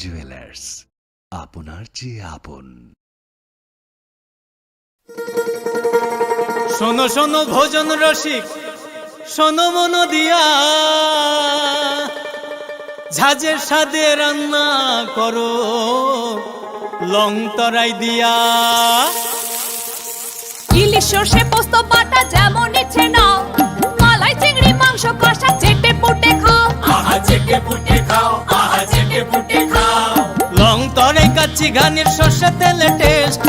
Jewellers, আপনার চেয়ে আপন। শোনো শোনো ভোজন রসিক, শোনো মন দিয়া, ঝাঁঝের স্বাদে রান্না করো লং তরাই দিয়া। ইলিশ সর্ষে পোস্ত বাটা যেমন ইচ্ছে নাও, মালাই চিংড়ি মাংস কষা চেটে পুটে খাও, আহা চেটে পুটে খাও, আহা চেটে পুটে খাও। লং তরাই কাচ্চি ঘানির সর্ষে তেলে টেস্ট,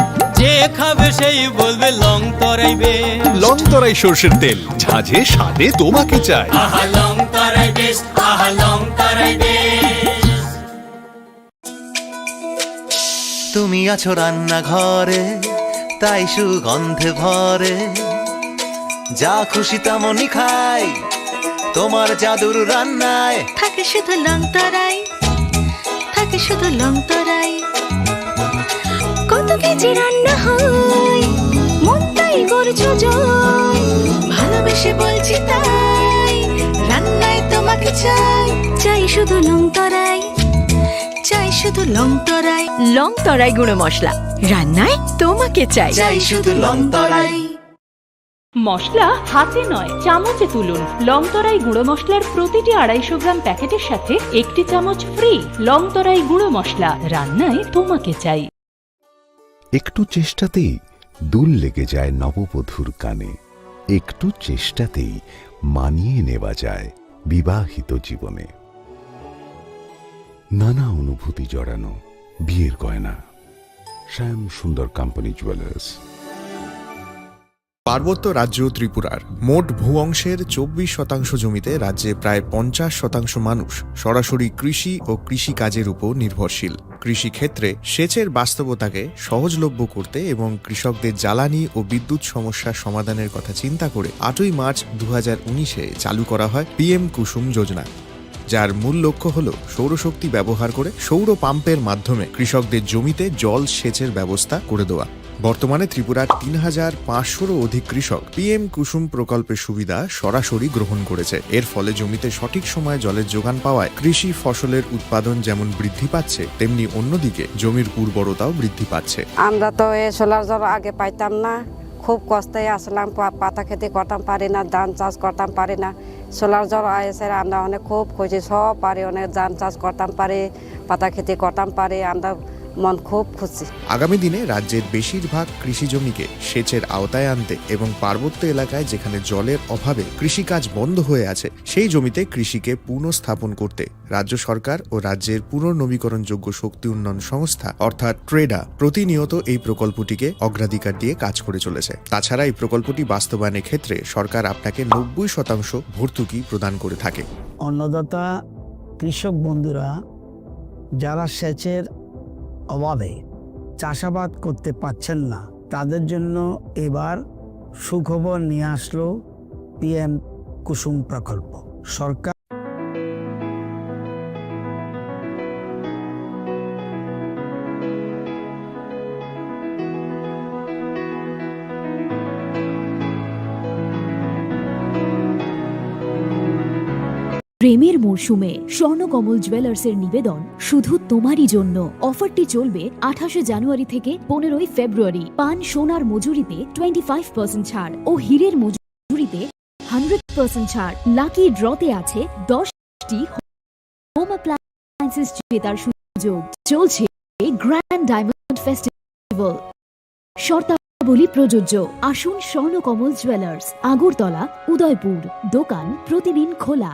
যে খাবে সেই বলবে লং তরাই বেশ। লং তরাই সর্ষের তেল, ঝাঁঝে স্বাদে তোমাকে চাই। আহা লং তরাই বেশ, আহা লং তরাই বেশ। তুমি আছো রান্নাঘরে, তাই সুগন্ধে ভরে, যা খুশি তেমনই খাই, তোমার জাদুর রান্নায় থাকে শুধু লং তরাই, থাকে শুধু লং তরাই। কত কেজি রান্না হয়, মন তাই করছো জয়, ভালোবেসে বলছি তাই, রান্নায় তোমাকে চাই, চাই শুধু লং তরাই, চাই শুধু লং তরাই। লং তরাই গুঁড়ো মশলা, রান্নায় তোমাকে চাই, চাই শুধু লং তরাই। মশলা হাতে নয় চামচে তুলুন। লং তরাই গুঁড়ো মশলার প্রতিটি 250 গ্রাম প্যাকেটের সাথে 1 চামচ ফ্রি। লং তরাই গুঁড়ো মশলা, রান্নায় তোমাকে চাই। একটু চেষ্টাতেই দুল লেগে যায় নববধূর কানে, একটু চেষ্টাতেই মানিয়ে নেওয়া যায় বিবাহিত জীবনে। নানা অনুভূতি জড়ানো বিয়ের গয়না, শ্যাম সুন্দর কোম্পানি জুয়েলার্স। পার্বত্য রাজ্য ত্রিপুরার মোট ভূ অংশের 24% জমিতে রাজ্যে প্রায় 50% মানুষ সরাসরি কৃষি ও কৃষিকাজের উপর নির্ভরশীল। কৃষিক্ষেত্রে সেচের বাস্তবতাকে সহজলভ্য করতে এবং কৃষকদের জ্বালানি ও বিদ্যুৎ সমস্যার সমাধানের কথা চিন্তা করে 8ই মার্চ 2019-এ চালু করা হয় PM কুসুম যোজনা, যার মূল লক্ষ্য হল সৌরশক্তি ব্যবহার করে সৌর পাম্পের মাধ্যমে কৃষকদের জমিতে জল সেচের ব্যবস্থা করে দেওয়া। বর্তমানে ত্রিপুরার 3500-রও অধিক কৃষক PM কুসুম প্রকল্পের সুবিধা সরাসরি গ্রহণ করেছে। এর ফলে জমিতে সঠিক সময়ে জলের যোগান পাওয়ায় কৃষি ফসলের উৎপাদন যেমন বৃদ্ধি পাচ্ছে, তেমনি অন্যদিকে জমির উর্বরতাও বৃদ্ধি পাচ্ছে। আমরা তো এই সোলার জল আগে পাইতাম না, খুব কষ্টে আসলাম, পাতা খেতে করতাম পারি না, ধান চাষ করতাম পারি না। সোলার জল এসে আমরা অনেক খুব খুশি, সব পারি, অনেক ধান চাষ করতাম পারি, পাতা খেতে করতাম পারি, আমরা মন খুব খুশি। আগামী দিনে রাজ্যের বেশিরভাগ কৃষি জমিকে সেচের আওতায় আনতে এবং পার্বত্য এলাকায় যেখানে জলের অভাবে কৃষিকাজ বন্ধ হয়ে আছে, সেই জমিতে কৃষিকে পুনঃস্থাপন করতে রাজ্য সরকার ও রাজ্যের পুনর্নবীকরণযোগ্য শক্তি উন্নয়ন সংস্থা অর্থাৎ ট্রেডা প্রতিনিয়ত এই প্রকল্পটিকে অগ্রাধিকার দিয়ে কাজ করে চলেছে। তাছাড়া এই প্রকল্পটি বাস্তবায়নের ক্ষেত্রে সরকার আপনাকে 90% ভর্তুকি প্রদান করে থাকে। অন্নদাতা কৃষক বন্ধুরা যারা সেচের অভাবে চাষাবাদ করতে পারছেন না, তাদের জন্য এবার সুখবর নিয়ে আসলো PM কুসুম প্রকল্প। সরকার প্রেমের মরশুমে স্বর্ণকমল জুয়েলার্সের নিবেদন শুধু তোমারই জন্য। অফারটি চলবে 28 জানুয়ারি থেকে 15 ফেব্রুয়ারি। পান সোনার মজুরিতে 25% ছাড় ও হীরের মজুরিতে 100% ছাড়। লাকি ড্রতে আছে 10টি হোম অ্যাপ্লায়েন্সেস জেতার সুযোগ। চলছে গ্র্যান্ড ডায়মন্ড ফেস্টিভ্যাল, শর্তাবলী প্রযোজ্য। আসুন স্বর্ণকমল জুয়েলার্স, আগরতলা, উদয়পুর। দোকান প্রতিদিন খোলা।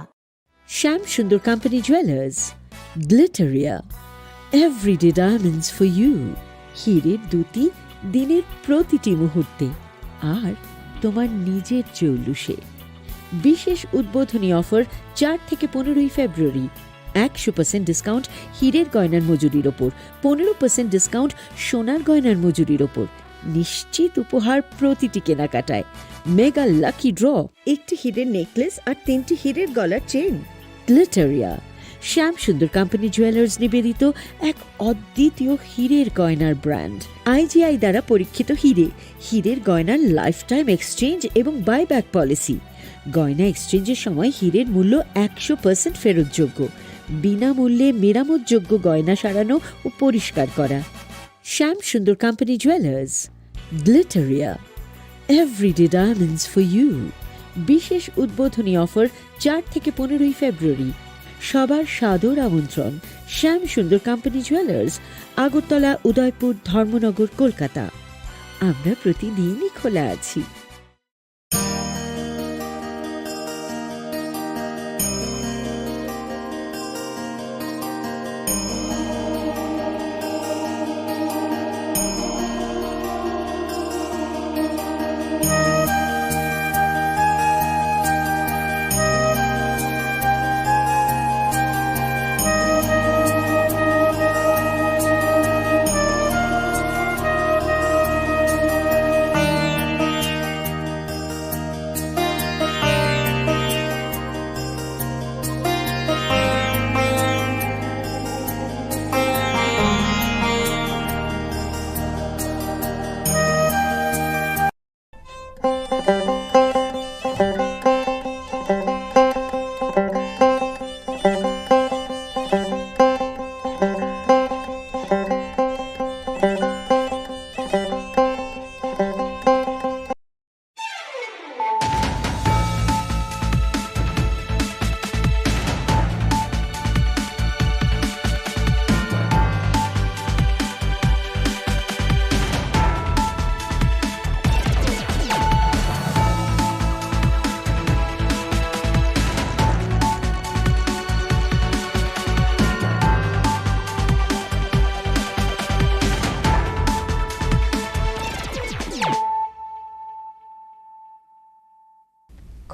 Sham Sundar Company Jewelers, Glitteria, everyday diamonds for you. হীরের দুতি দিনের প্রতিটি মুহূর্তে আর তোমার নিজের জৌলুসে। বিশেষ উদ্বোধনী অফার 4 থেকে 15 ফেব্রুয়ারি। 100% ডিসকাউন্ট হীরের গয়নার মজুরির ওপর, 15% ডিসকাউন্ট সোনার গয়নার মজুরির ওপর। নিশ্চিত উপহার প্রতিটি কেনাকাটায়। মেগা লাকি ড্র, একটি হীরের নেকলেস আর 3টি হীরের গলার চেন। গ্লিটারিয়া, শ্যাম সুন্দর কোম্পানি জুয়েলার্স নিবেদিত এক অদ্বিতীয় হীরের গয়নার ব্র্যান্ড। IGI দ্বারা পরীক্ষিত হীরে, হীরের গয়নার লাইফ টাইম এক্সচেঞ্জ এবং বাইব্যাক পলিসি। গয়না এক্সচেঞ্জের সময় হীরের মূল্য 100% ফেরতযোগ্য। বিনামূল্যে মেরামতযোগ্য গয়না সারানো ও পরিষ্কার করা। Shyam Sundar company jewellers, Glitteria, everyday diamonds for you. বিশেষ উদ্বোধনী অফার 4 থেকে 15 ফেব্রুয়ারি। সবার সাদর আমন্ত্রণ। শ্যাম সুন্দর কোম্পানি জুয়েলার্স, আগরতলা, উদয়পুর, ধর্মনগর, কলকাতা। আমরা প্রতিদিনই খোলা আছি।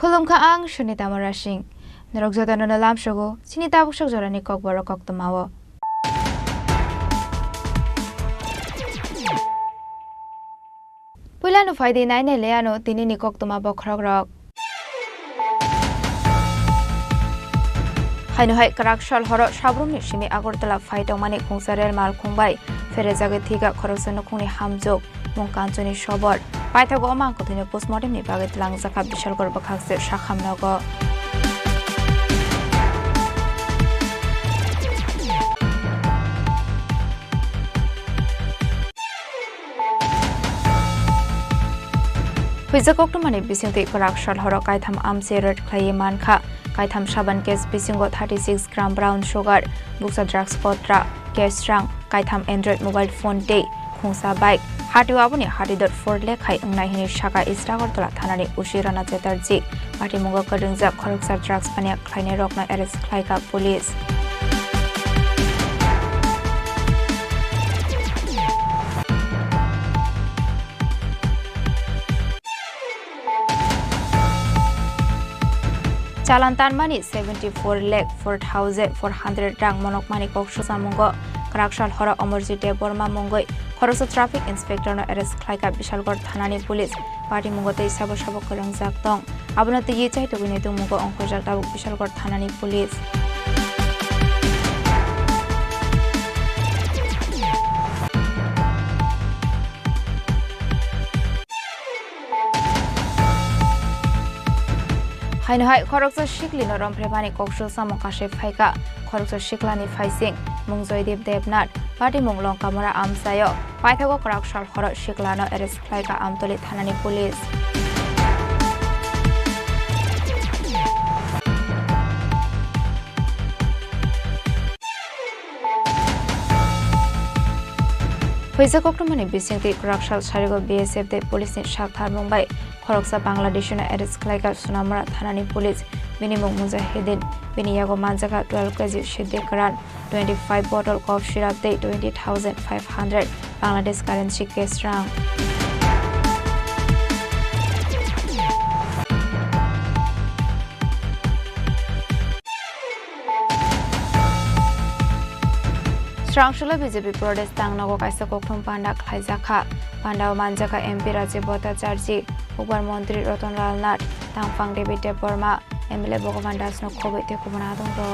Khulumkha ang Shunita Marashing. Narogzota no nalam shogo, sinita bushok jorani kok baro kok tamawo. Pula no faide nai ne leano tini ni kok tama bokhrok rok. Haino hai karak shal horo shabrum ni shimi agortala faito mani khungsarel mal khungbai fere jage thiga khoroksan khungni hamjok mong kanchoni shobor paithago amang kothine postmortem ni bage tlang zakha bishal gor bakhakse shakhamnago Huiza koktumani bisingti karak shal horo kaitham amse red khlaye mankha kaitham saban case bisingo 36 gram brown sugar buksa drugs potra case rang kaitham android mobile phone day khungsa bike hatiwa boni hatidot 4 lekhai ungnai hini shaka istragartola thanani ushirana chetarji party mungo kadungja khoroksa drugs pania khlaine rokna arrest khlaika police Chalan tanmani 74 lakh 4,400 rang monok mani kokshu samungo karakshal hora Amarjit Borma mongoi khoroksa traffic inspector no arrest khlaika Bishalgor thanani police party mungo tei sabo korang jaktong abona te ye chai to bine tu mungo ongko jakta Bishalgor thanani police Haino hai khoroksa shikli no romprepani kokshu samokashe phaika khoroksa shiklani phaising mungjoy devnath party munglong kamara amsayo paithago karakshal khoro shiklano arrest khlaika amtoli thanani police Huiza koktumani bisingti karakshal sharigo BSF de police ni shakthar mumbai khoroksa Bangladesh na arrest khlaika Sunamara thanani police minimum mujahidin biniyago manjaga 12 kg shidekaran 25 bottle cough syrup de 20,500 Bangladesh currency case rang Strangshula BJP Pradesh Tangnago kaisa kokthum panda khlaijaka pandao manjaka MP Rajiv Bhattacharya Ubar Mantri Ratan Lal Nath Tangfang David Borma MLA Bhagavan Das no khobe te khobana dong ro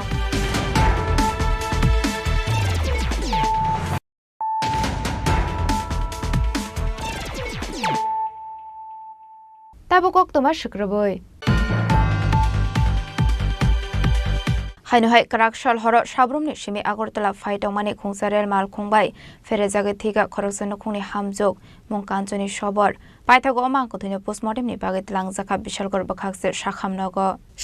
Tabo koktumar shukraboi হাইনহাই কারাকশাল Har সাব্রমনি Simi Agartala ফাইটংমানি খুংসা rail মাল খুংবাই ফেরেজাগে থিকা খরকজন খুংনি হামজোগ মুং কাঞ্চনি সবর পাইথাগো অমাংকথিনো পোস্টমর্টেমনি বাগে লাংজাখা বিশালগড় বখাকসে শাখামনগ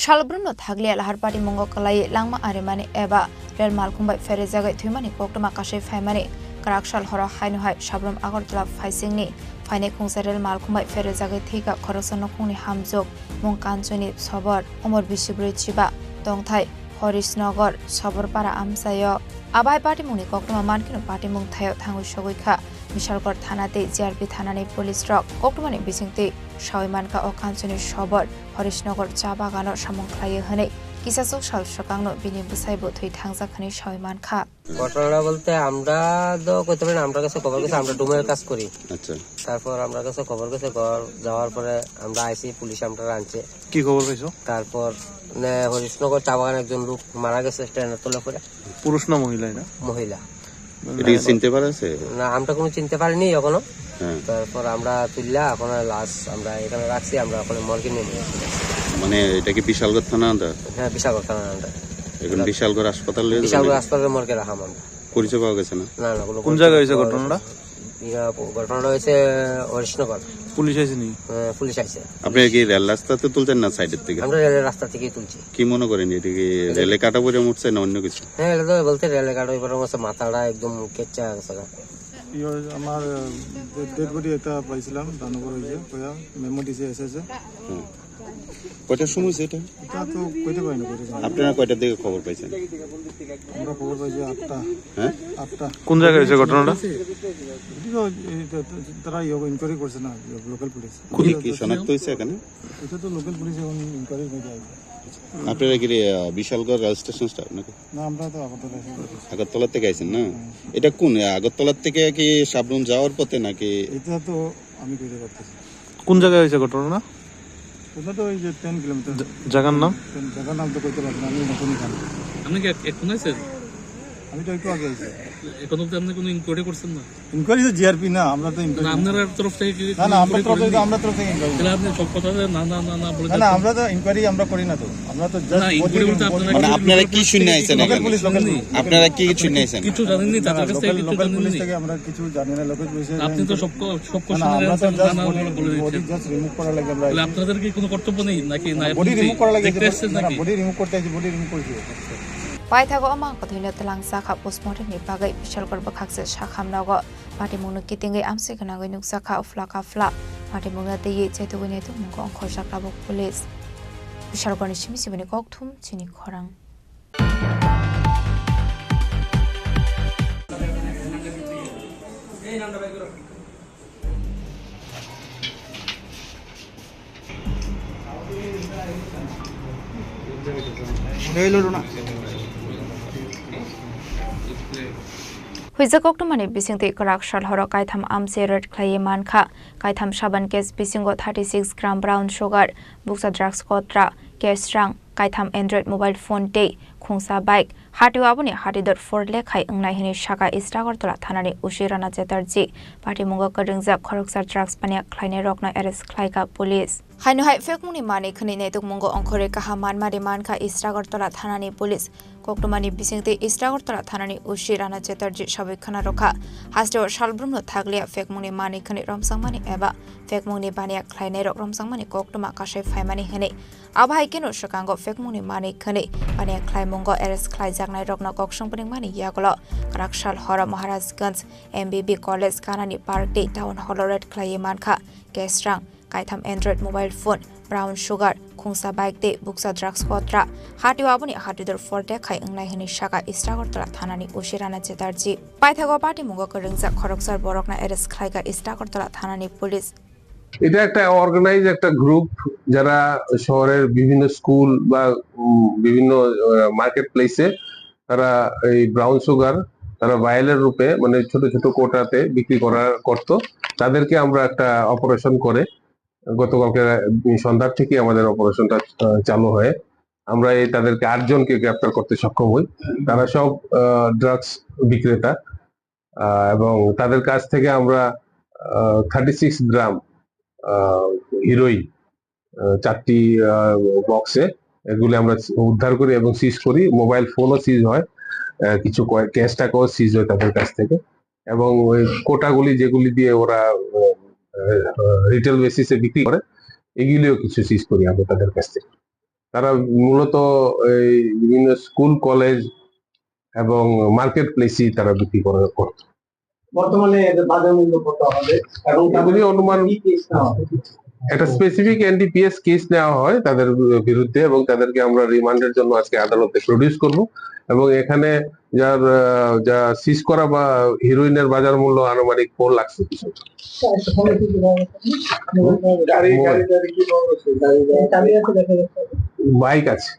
সালব্রুমনো থাগলিয়া লাহারপাটি মুঙ্গ কলাই লাংমা আরেমানি এবা rail মাল খুংবাই ফেরেজাগে থুইমানি কোকটমা কাশে ফাইমানি কারাকশাল হর হাইনহাই Sabroom Agartala ফাইসিংনি ফাইনে খুংসা rail মাল খুংবাই ফেরেজাগে থিকা খরকজন খুংনি হামজোগ মুং কাঞ্চনি সবর অমর বিশিব্রই Chiba দংথাই Harishnagar সবরপাড়া আমসায় আবাই পাটিমুংনি কক্টমা মানকিনো পাটিমুং থায় থাঙ্গুই সগৈখা Bishalgarh থানাতে জিআরপি থানানি পুলিশ রক কক্টমানি বিচিংতে সাউইমানকা ও কাঞ্চনি সবর হরিশনগর চা বাগানো সামং খাইয়ে হনে কিসাসুক সাল সকাংনো বিনি বুসাইবো থৈ থাংজাখানি সাউইমানখা ঘটনাটা বলতে আমরা তো কইতে পারি না, আমরা কাছে খবর গেছে, আমরা ডুমের কাজ করি। আচ্ছা, তারপর আমরা কাছে খবর গেছে, ঘর যাওয়ার পরে আমরা আইসি, পুলিশ আমরা আনছে। কি খবর পাইছো? তারপর হরিশনগর চা বাগান একজন লোক মারা গেছে ট্রেনের তলে করে। পুরুষ না মহিলা? না মহিলা। চিনতে পারছে না, আমরা কোনো চিনতে পারিনি এখনো। তারপর আমরা তুললা এখন লাশ আমরা এখানে রাখছি, আমরা এখন মর্গে নিয়ে মানে এটা কি বিশালগড় থানা আন্ডার? হ্যাঁ, বিশালগড় থানা আন্ডার। এখন বিশালগড় হাসপাতালে বিশালগড় হাসপাতালে মর্গে রাখা আমরা। পরিচয় পাওয়া গেছে না? না না, কোন জায়গায় হয়েছে ঘটনাটা? ঘটনাটা হয়েছে হরিশনগর। পুলিশ আইসেনি? পুলিশ আইছে। আপনি কি রেল রাস্তাতে তুলছেন না সাইডের থেকে? আমরা রেলের রাস্তা থেকেই তুলছি। কি মনে করেন এটা কি রেলে কাটা পড়ে উঠছে না অন্য কিছু? হ্যাঁ, এটা তো বলতে রেলে কাটা পড়ে উঠছে, মাথাটা একদম কেচ্চা গেছে। আমার ডেড বডি একটা পাইছিলাম, দানগর হয়েছে মেমো দিছে এসেছে। কয়টার সময় সেটা? এটা তো কইতে পারি না। আপনারা কয়টার দিকে খবর পাইছেন? আমরা খবর পাইছি 8টা। হ্যাঁ, 8টা। কোন জায়গায় হয়েছে ঘটনাটা? তারা ইনকোয়ারি করছে না, লোকাল পুলিশ। কি শনাক্ত হয়েছে এখানে? এটা তো লোকাল পুলিশ এখন ইনকোয়ারি হয়ে যায়। আপনারা কি বিশালগড় রেল স্টেশন স্টাফ নাকি? না, আমরা তো আগরতলা থেকে আইছেন না? এটা কোন আগরতলা থেকে কি সাবরুম যাওয়ার পথে নাকি? এটা তো আমি কইতে পারতেছি। কোন জায়গায় হয়েছে ঘটনা? ওটা তো ওই যে 10 কিলোমিটার। জায়গার নাম? জায়গার নাম তো কইতে পারছি না, আমি নতুনই জানি। আপনি কি এখন আইছেন? আমি তো একটু আগে আইছি। এখন অবধি আপনি কোনো ইনকোয়ারি করছেন না? ইনকোয়ারি তো জিআরপি না, আমরা তো ইনকোয়ারি আপনার তরফ থেকে কি? না, আমরা তরফ থেকে ইনকোয়ারি। তাহলে আপনি সব কথা না না না না বলে না, আমরা তো ইনকোয়ারি আমরা করি না। তো আমরা তো না, ইনকোয়ারি বলতে মানে আপনারা কি শুনে আইছেন লোকাল এখানে? পুলিশ, আপনারা কি শুনে আইছেন? কিছু জানেন না, তাদের কাছ থেকে কিছু লোকাল জানেন পুলিশ না। থেকে আমরা কিছু জানি না। লোকাল পুলিশ আপনি তো সব কোশ্চেনের আমরা তো অ্যানসার জাস্ট না না বলে বডি দিচ্ছেন। জাস্ট রিমুভ করা লাগে। আমরা তাহলে আপনাদের কি কোনো কর্তব্য নেই নাকি? না, বডি রিমুভ করা লাগে। দেখতে এসেছেন নাকি? বডি রিমুভ করতে আইছি, বডি রিমুভ করছি। পাইথাগো অমাংকথিনো তেলাংজাখা পোস্টমর্টেমনি বাগে বিশালগড় বখাকসে শাখামনগ পাটিমুংনো কিতিঙ্গै আমসিখনাগै নুকসাখা उफ्लाखा फ्ला पाटिमुंगना दैयै चैतुगनि तुमुंगो अंखरजाख्लाबुक पुलिस बिशालगड़नि सिमिसिबनि ककथुम चिनि खरां। हुइजा कक्टमानि बिसिंगति कराकशाल हर कायथाम आमसे रेड क्लाये मानखा कायथाम साबान केस बिसिंगो 36 ग्राम ब्राउन शुगर बुक्सा ड्राग्स कोत्रा केस रां कायथाम एंड्रॉइड मोबाइल फोन टे खुंसा बाइक हाटिव आबुनि हाटिदर फोर लेखाय अंगनाय हिनि शाखा इस्टागरतला थानानि उशिराना चेटार्जी पार्टी मुंगा करिंगजा खरकसा ड्राग्स पानिया ख्लायने रकना एरेस्ट ख्लायका पुलिस हाइनुहाय फेकमुनि माने खनि नेतुक मुंगो अंखरे काहा मानमारि मानखा इस्टागरतला थानानि पुलिस कक्टमानि बिसिंगति इस्टागरतला थानानि उशिराना चेटार्जी सबिखाना रखा हास्टेव सालब्रुमनो थागलिया फेकमुनि माने खनि रमसांमानि एबा फेकमुनि बानिया ख्लायने रक रमसांमानि कक्टमा काशै फायमानि हने आबाहाय केनो सकांगो फेकमुनि माने खनि बानिया ख्लाय मुंगो एरेस्ट ख्लाय जागनाय रकना कक्संपनिं मानि यागलो कराकशाल हर Maharajganj MBB college कानानि park day town hall red ख्लाय मानखा केसरां कायथाम Android mobile phone brown sugar खुंसा bike दे बुक्सा ड्राग्स कोत्रा हाटिव आबुनि हाटिदर फोर देखाय अंगनाय हिनि शाखा इस्टागरतला थानानि उशिराना चेटार्जी पाइथागो पार्टी मुंगो करिंगजा खरकसार बरकना एरेस्ट ख्लायगा इस्टागरतला थानानि पुलिस। এটা একটা অর্গানাইজ একটা গ্রুপ যারা শহরের বিভিন্ন স্কুল বা বিভিন্ন মার্কেট প্লেসে তারা এই ব্রাউন সুগার তারা ভাইলের রূপে মানে ছোট ছোট কোটাতে বিক্রি করত। তাদেরকে আমরা একটা অপারেশন করে গতকালকে সন্ধ্যার থেকে আমাদের অপারেশনটা চালু হয়। আমরা তাদেরকে 8 জনকে গ্রেফতার করতে সক্ষম হই। তারা সব ড্রাগস বিক্রেতা এবং তাদের কাছ থেকে আমরা 36 গ্রাম হিরোইন 4টি বক্সে এগুলি আমরা উদ্ধার করি এবং সিজ করি। মোবাইল ফোনও সিজ হয়, কিছু ক্যাশ টাকাও সিজ হয় তাদের কাছ থেকে, এবং ওই কোটাগুলি যেগুলি দিয়ে ওরা রিটেল বেসিসে বিক্রি করে এগুলিও কিছু সিজ করি আমরা তাদের কাছ থেকে। তারা মূলত এই বিভিন্ন স্কুল, কলেজ এবং মার্কেট প্লেসই তারা বিক্রি করত। বর্তমানে বাজার মূল্য কত হবে এবং এগুলি অনুমান একটা স্পেসিফিক এনডিপিএস কেস নেওয়া হয় তাদের বিরুদ্ধে এবং তাদেরকে আমরা রিমান্ডের জন্য আজকে আদালতে প্রডিউস করব। এবং এখানে যা সিজ করা বা হিরোইনের বাজার মূল্য আনুমানিক 4 লাখ কিছু। বাইক আছে,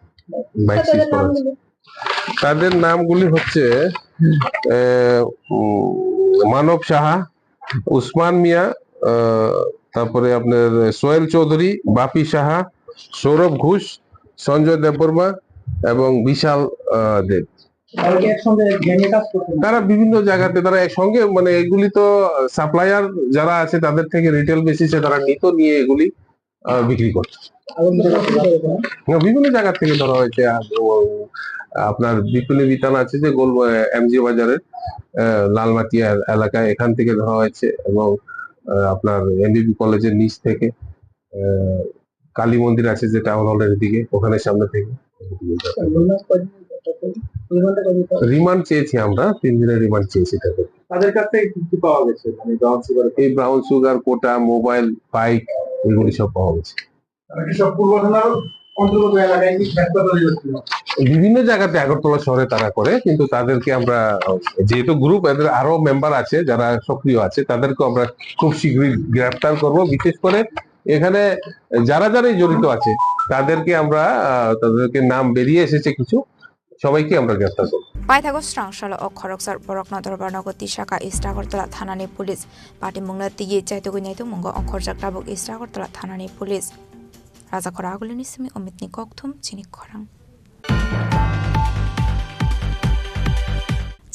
বাইক সিজ করা আছে। তাদের নামগুলি হচ্ছে মানব সাহা, উসমান মিয়া, তারপরে আপনার সোহেল চৌধুরী, বাপি সাহা, সৌরভ ঘোষ, সঞ্জয় দেববর্মা এবং বিশাল দেব। তারা বিভিন্ন জায়গাতে তারা একসঙ্গে, মানে এগুলি তো সাপ্লায়ার যারা আছে তাদের থেকে রিটেল বেসিসে তারা নিয়ে এগুলি বিক্রি করছে। বিভিন্ন জায়গা থেকে ধরা হয়েছে। আপনার বিপণী বিতান আছে যে এমজি বাজারের লালমাটিয়া এলাকায়, এখান থেকে ধরা হয়েছে, এবং আপনার এমবিবি কলেজের নিচ থেকে, কালী মন্দির আছে যে টাউন হলের দিকে, ওখানে সামনে থেকে। রিমান্ড চেয়েছি আমরা, 3 দিনের রিমান্ড চেয়েছি তাদের। তাদের কাছ থেকে কি পাওয়া গেছে? মানে ব্রাউন সুগার, এই ব্রাউন সুগার, কোটা, মোবাইল, বাইক এগুলি সব পাওয়া গেছে। সব পূর্ব থানার অন্তর্গত এলাকায় কি বিভিন্ন জায়গাতে আগরতলা শহরে তারা করে, কিন্তু তাদেরকে আমরা যেহেতু গ্রুপ, এদের আরো মেম্বার আছে যারা সক্রিয় আছে, তাদেরকে আমরা খুব শীঘ্রই গ্রেফতার করব। বিশেষ করে এখানে যারা জড়িত আছে তাদেরকে আমরা তাদেরকে নাম বেরিয়ে এসেছে কিছু, সবাইকে আমরা গ্রেফতার করব। পাইথাগো স্রাংশাল ও খরকসার বরকনা দরবারনগতি শাখা ইস্ট আগরতলা থানানি পুলিশ পার্টি মুংলা তিগি চাইতগু নাইতু মুঙ্গ অংখরজাক টাবুক ইস্ট আগরতলা থানানি পুলিশ রাজা খরা আগুলিনি সিমি অমিতনি ককথুম চিনি খরাং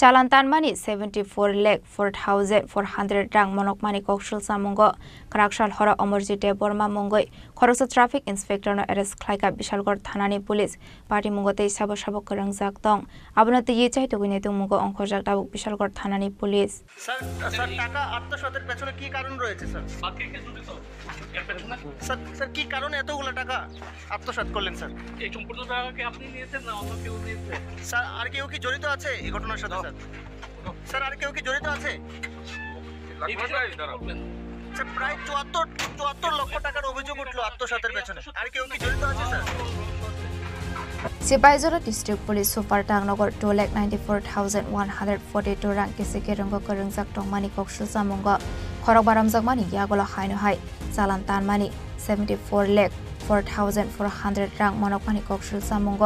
চালান তানমানি 74,04,400 রাং মনকমানি কৌশল সামুঙ্গ কারাকশাল হর অমরজিতে বর্মা মঙ্গই খরচ ট্রাফিক ইন্সপেক্টর এরেস্ট খাইকা বিশালগড় থানানি পুলিশ পার্টি মুঙ্গতে সাব সাব করং জাক দং আবনাতে ইয়ে চাইতো গুনেতু মুঙ্গ অংখজাক দাবুক বিশালগড় থানানি পুলিশ। স্যার টাকা আত্মসাতের পেছনে কি কারণ রয়েছে স্যার? স্যার কি কারণে এতগুলো টাকা আত্মসাৎ করলেন স্যার? এই সম্পূর্ণ টাকাকে আপনি নিয়েছেন না অন্য কেউ নিয়েছে? স্যার আর কেউ কি জড়িত আছে এই ঘটনার সাথে? স্যার আর কেউ কি জড়িত আছে? স্যার প্রায় 74 লক্ষ টাকার অভিযোগ উঠলো আত্মসাতের পেছনে, আর কেউ কি জড়িত আছে sir? Sepahijala district police super টাংনগর 2,94,142 রাং কেসিকে রঙ্গ করংজাক টংমানি কৌশল সামুঙ্গ খরক বারামজাক মানি ইয়াগলা হাইনো হাই চালান তানমানি 74,04,400 রাং মনকমানি কৌশল সামুঙ্গ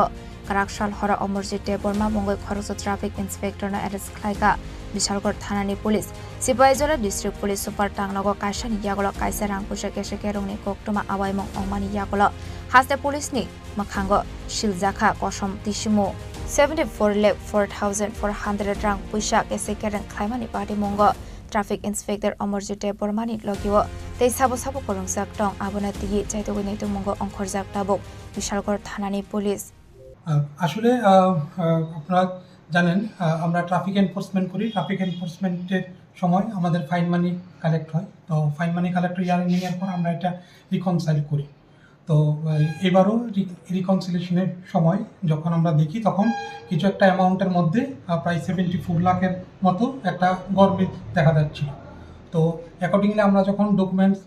কারাকশাল হর অমরজিতে বর্মা মঙ্গই খরচ ট্রাফিক ইন্সপেক্টর এরেস্ট খাইকা বিশালগড় থানানি police. Sepahijala district police super টাংনগর কাইসানি ইয়াগলা কাইসা রাং পুষে কেসেকে রংনি কোকটুমা আবাইমং অংমানি ইয়াগলা হাসতে পুলিশনি মাখাঙ্গ শিলজাখা কসম তিসিমু 74,04,400 রাং পুইসা কেসেকে রং খাইমানি পার্টি মঙ্গ ট্রাফিক ইন্সপেক্টর অমরজিতে বর্মানি লগিও তেই সাবো সাবো করংজাক টং আবনা তিগি চাইতগু নেতু মঙ্গ অংখরজাক টাবুক বিশালগড় থানানি পুলিশ। আসলে আপনারা জানেন আমরা ট্রাফিক এনফোর্সমেন্ট করি। ট্রাফিক এনফোর্সমেন্টের সময় আমাদের ফাইন মানি কালেক্ট হয়। তো ফাইন মানি কালেক্টর ইয়ারিংয়ের পর আমরা এটা রিকনসাইল করি। তো এবারও রিকনসিলেশনের সময় যখন আমরা দেখি তখন কিছু একটা অ্যামাউন্টের মধ্যে প্রায় 74 লাখের মতো একটা গরমিল দেখা যাচ্ছিল। তো অ্যাকর্ডিংলি আমরা যখন ডকুমেন্টস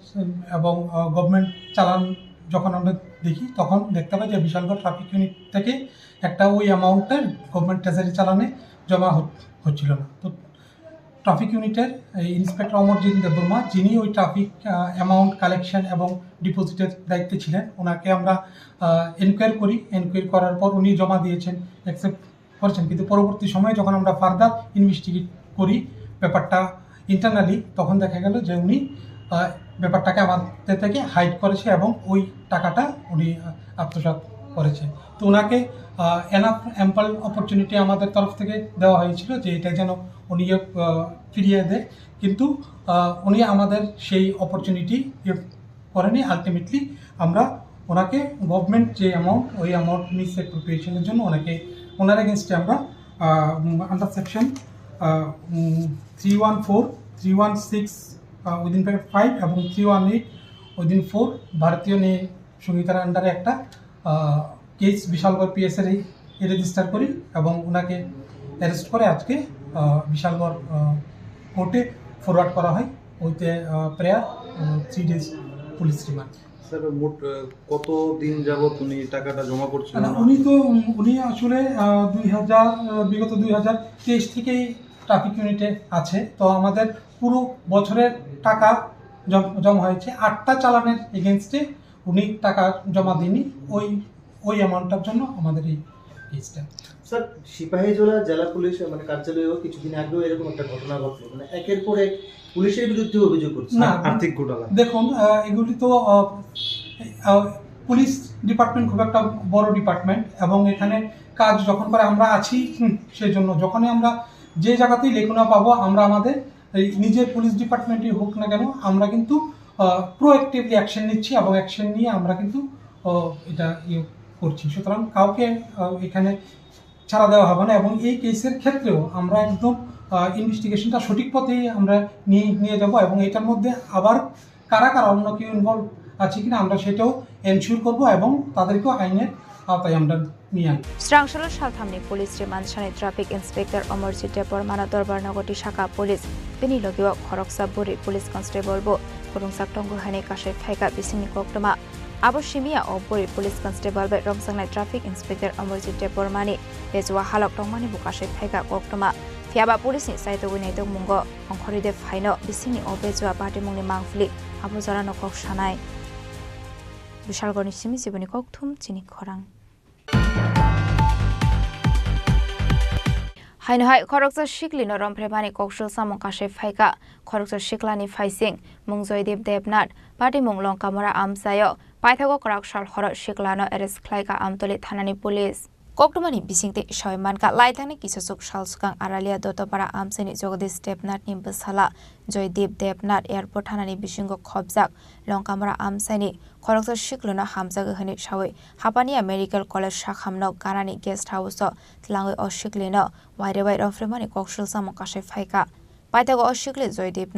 এবং গভর্নমেন্ট চালান যখন আমরা দেখি তখন দেখতে পাই যে বিশালগড় ট্রাফিক ইউনিট থেকে একটা ওই অ্যামাউন্টের গভর্নমেন্ট ট্রেজারি চালানে জমা হচ্ছিল না। তো ট্রাফিক ইউনিটের ইন্সপেক্টর অমরজিৎ দেববর্মা, যিনি ওই ট্রাফিক অ্যামাউন্ট কালেকশন এবং ডিপোজিটের দায়িত্বে ছিলেন, ওনাকে আমরা এনকোয়ারি করি। এনকোয়ারি করার পর উনি জমা দিয়েছেন, অ্যাকসেপ্ট করেছেন। কিন্তু পরবর্তী সময়ে যখন আমরা ফার্দার ইনভেস্টিগেট করি ব্যাপারটা ইন্টারনালি, তখন দেখা গেল যে উনি ব্যাপারটাকে আমাদের থেকে হাইড করেছে এবং ওই টাকাটা উনি আত্মসাৎ করেছে। তো ওনাকে এনাফ অ্যাম্পল অপরচুনিটি আমাদের তরফ থেকে দেওয়া হয়েছিল যে এটা যেন উনি ফিরিয়ে দেয়, কিন্তু উনি আমাদের সেই অপরচুনিটি করেনি। আলটিমেটলি আমরা ওনাকে গভর্নমেন্ট যে অ্যামাউন্ট ওই অ্যামাউন্ট মিস অ্যাপ্রোপ্রিয়েশনের জন্য ওনার এগেনস্টে আমরা আন্ডার সেকশন 314, 316 উইদিন 5 এবং 318 উইদিন 4 ভারতীয় ন্যায় সংহিতার আন্ডারে একটা কেস বিশালগড় পিএসের রেজিস্টার করি এবং ওনাকে অ্যারেস্ট করে আজকে বিশালগড় কোর্টে ফরওয়ার্ড করা হয় ওইতে prayer 3 days police remand. Sir মোট কত দিন যাবত উনি টাকাটা জমা করছেন? উনি আসলে বিগত 2023 থেকেই ট্রাফিক ইউনিটে আছে। তো আমাদের পুরো বছরের টাকা জমা হয়েছে 8টা চালানের এগেনস্টে উনি টাকা জমা দিনই ওই অ্যামাউন্টটার জন্য আমাদের এই কেসটা। স্যার সিপাহীজলা জেলা পুলিশ মানে কার্যালয়েও কিছুদিন আগেও এরকম একটা ঘটনা ঘটলো, মানে একের পর এক পুলিশের বিরুদ্ধে অভিযোগ করছে আর্থিক ঘোটালা। দেখুন এগুলি তো পুলিশ ডিপার্টমেন্ট খুব একটা বড় ডিপার্টমেন্ট এবং এখানে কাজ যখন করে আমরা আছি সেই জন্য যখনই আমরা যে জায়গাতেই লেখনা পাবো আমরা আমাদের নিজের পুলিশ ডিপার্টমেন্টই হোক না কেন আমরা কিন্তু প্রোঅ্যাক্টিভলি অ্যাকশন নিচ্ছি এবং অ্যাকশন নিয়ে আমরা কিন্তু এটা করছি। সুতরাং কাউকে এখানে ছাড়া দেওয়া হবে না এবং এই কেসের ক্ষেত্রেও আমরা একদম ইনভেস্টিগেশনটা সঠিক পথেই আমরা নিয়ে যাব এবং এটার মধ্যে আবার কারা অন্য কেউ ইনভলভ আছে কিনা আমরা সেটাও এনশিওর করব এবং তাদেরকেও আইনের আওতায় আমরা নিয়ে আনব। স্রাংশালৰ সালথামনি পুলিশ রিমান্ড সানি ট্রাফিক ইন্সপেক্টর অমরজিৎ টেপর মানা দরবার নগরী শাখা পুলিশ বিনি লগিও খরকসা বুরি পুলিশ কনস্টেবল বো খরংসাক টঙ্গুহানি কাশে ফাইকা বিসিংনি কক্টমা আবো সিমিয়া ও বুরি পুলিশ কনস্টেবল বে রংসাংনাই ট্রাফিক ইন্সপেক্টর অমরজিৎ টেপর মানি বেজুয়া হালক টংমানি বুকাশে ফাইকা কক্টমা ফিয়াবা পুলিশনি সাইতো উইনাইতো মুঙ্গ অংখরিদে ফাইনো বিসিংনি ও বেজুয়া পার্টি মুংনি মাংফলি আবো জরা নকক সানাই বিশালগড়নি সিমি জীবনী ককথুম চিনি খরাং হাইনহাই খরকসা শিকলি নরমফ্রেবানি ককশল সামং কাশে ফাইকা খরকসা শিকলানি ফাইসিং মুং জয়দেব দেবনাথ পার্টি মুং লঙ্কামরা আমসায় পাইথাগো করাকশাল হর শিকলানো এরেস্ট খ্লাইকা আমতলি থানানি পুলিশ কক্টমানি বিসিংতে সয়মানকা লাইথানি কিসুসুক শালসুকাং আরালিয়া দতপাড়া আমসানি জগদীশ দেবনাথ নিম্বসালা জয়দেব দেবনাথ এয়ারপোর্ট থানানি বিসিংগ খবজাক লঙ্কামরা আমসানি খরকসা শিকলুনো হামজাগ হনি সাওই হাপানিয়া মেডিকেল কলেজ শাখামনো গানানি গেস্ট হাউস ত্লাঙ্গই অশিকলিনো ওয়াইরেবাই রফ্রেমানি ককশল সামং কাশে ফাইকা পাইথাগো অশিকলি জয়দেব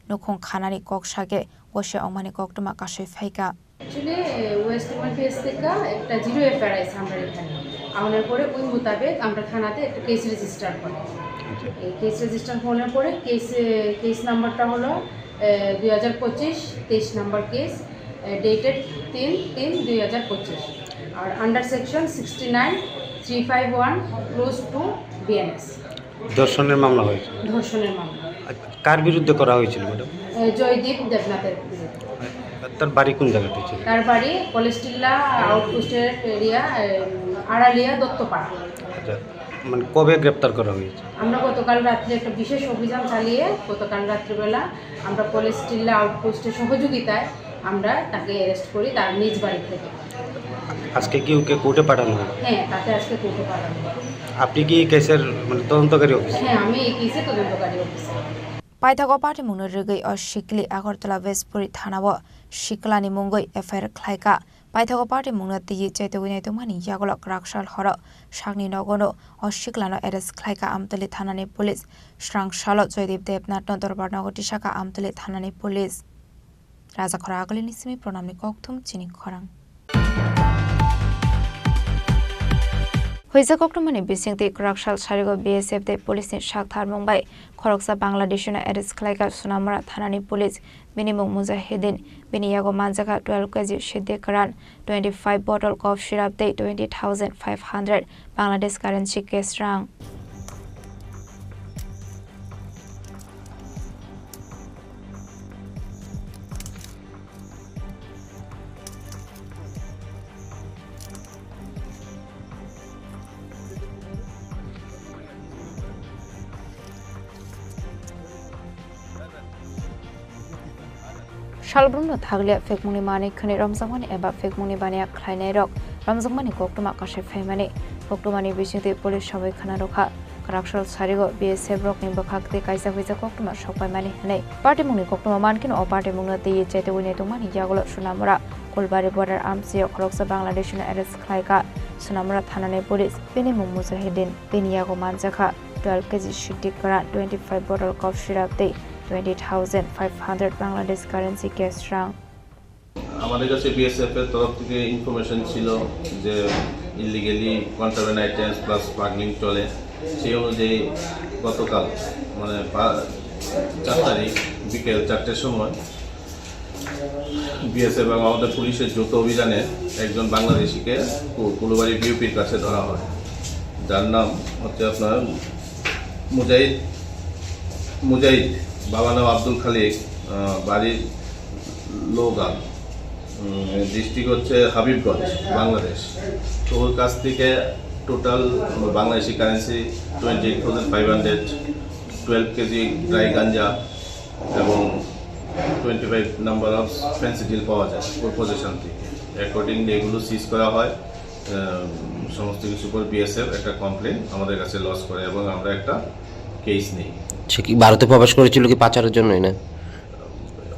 নুখং খানানি ককসাগে বসে অমানি কক্টমা কাশে ফাইকা एक्चुअली ওয়েস্ট বেঙ্গল পিএস থেকে একটা 0 এফআইআর আছে আমরা এখানে আনার পরে ওই মোতাবেক আমরা থানাতে একটা কেস রেজিস্টার করি। এই কেস রেজিস্টার হওয়ার পরে কেস নাম্বারটা হলো 2025-23 নম্বর কেস ডেটেড 3/3/2025 আর under section 69-351 clause two BNS ধর্ষণের মামলা হয়েছে। ধর্ষণের মামলা কার বিরুদ্ধে করা হয়েছিল ম্যাডাম? জয়দীপ দেবনাথের বিরুদ্ধে। তার বাড়ি কোন জায়গাতে ছিল? তার বাড়ি কলেস্টিল্লা আউটপোস্টের এরিয়া আড়ালিয়া দত্তপাড়া। আচ্ছা, মানে কবে গ্রেপ্তার করা হয়েছে? আমরা গতকাল রাত্রে একটা বিশেষ অভিযান চালিয়ে গতকাল রাত্রিবেলা আমরা কলেস্টিল্লা আউটপোস্টের সহযোগিতায় আমরা তাকে অ্যারেস্ট করি তার নিজ বাড়ি থেকে। আজকে কি ওকে কোর্টে পাঠানো হবে? হ্যাঁ, তাকে আজকে কোর্টে পাঠানো হবে। আপনি কি কেসের মানে তদন্তকারী অফিসার? হ্যাঁ, আমি এই কেসে তদন্তকারী অফিসার। পাইথাগো পার্টি মুংনো রেগৈ অ শিকলি আগরতলা বেসপুরি থানাবো শিকলানি মুঙ্গই এফআইআর খ্লাইকা পাইথাগো পার্টি মুংনো তিyi চৈতগুইনাইতো মানি ইয়াগলক রাকশাল হর সাগনি নগনো অ শিকলানো এরেস্ট খ্লাইকা আমতলি থানানি পুলিশ স্রাংশাল জয়দেব দেবনাথ দরবার নগরী শাখা আমতলি থানানি পুলিশ রাজা খরা আগলি নিসিমি প্রণামনি ককথুম চিনি খরাং হইজা কক্টমানি বিসিংতে রাকশাল সারিগো বিএসএফ দে পুলিশনি শাকথার মুম্বাই খরকসা বাংলাদেশিনো এরেস্ট খ্লাইকা সুনামরা থানানি পুলিশ বিনিমুং মুজাহিদিন বিনিয়াগো মানজাকা 12 কেজি সিদ্ধে করান 25 বটল কফ সিরাপ দে 20,500 বাংলাদেশ কারেন্সি কেস রাং শালব্রুনো থাকলে ফেকমুনি মানিকখানি রমজাংমানি এবা ফেকমুনি বানিয়া খ্লাইনাই রক রমজাংমানি কক্টমা কাশে ফাইমানি কক্টমানি বিসিংতে পুলিশ সবাই খানা রখা karakshal sarigo BSF rok ni bakhak te kaisa huisa koktuma sokpai mani hanai party mungni koktuma mankin o party mungna te chaite wine to mani jagolo sunamura kolbari border arms yo khoroksa bangladesh na arrest khlaika sunamura thanane police pini mung mujahidin piniya ko manjakha 12 kg shooting kara 25 bottle cough syrup te 20,500 Bangladesh currency cash rang আমাদের কাছে BSF এর তরফ থেকে information ছিল যে illegally contraband items plus smuggling চলে সেই অনুযায়ী গতকাল মানে 4 তারিখ বিকেল 4টার সময় বিএসএফ এবং আমাদের পুলিশের যৌথ অভিযানে একজন বাংলাদেশিকে কুলুবাড়ি বিউপির কাছে ধরা হয়, যার নাম হচ্ছে আপনার মুজাহিদ, বাবা নাম আব্দুল খালিক, বাড়ির লোগাল, ডিস্ট্রিক্ট হচ্ছে হাবিবগঞ্জ, বাংলাদেশ। তো ওর কাছ থেকে total Bangladeshi currency 28,500, 12 KG dry ganja এবং 25 নাম্বার অফ ফেন্সিডিল পাওয়া যায় ওর পজিশন থেকে। অ্যাকর্ডিংলি এগুলো সিজ করা হয়। সমস্ত কিছু পর বিএসএফ একটা কমপ্লেন আমাদের কাছে লস করে এবং আমরা একটা কেস নেই। সে কি ভারতে প্রবেশ করেছিল কি পাচারের জন্যই না?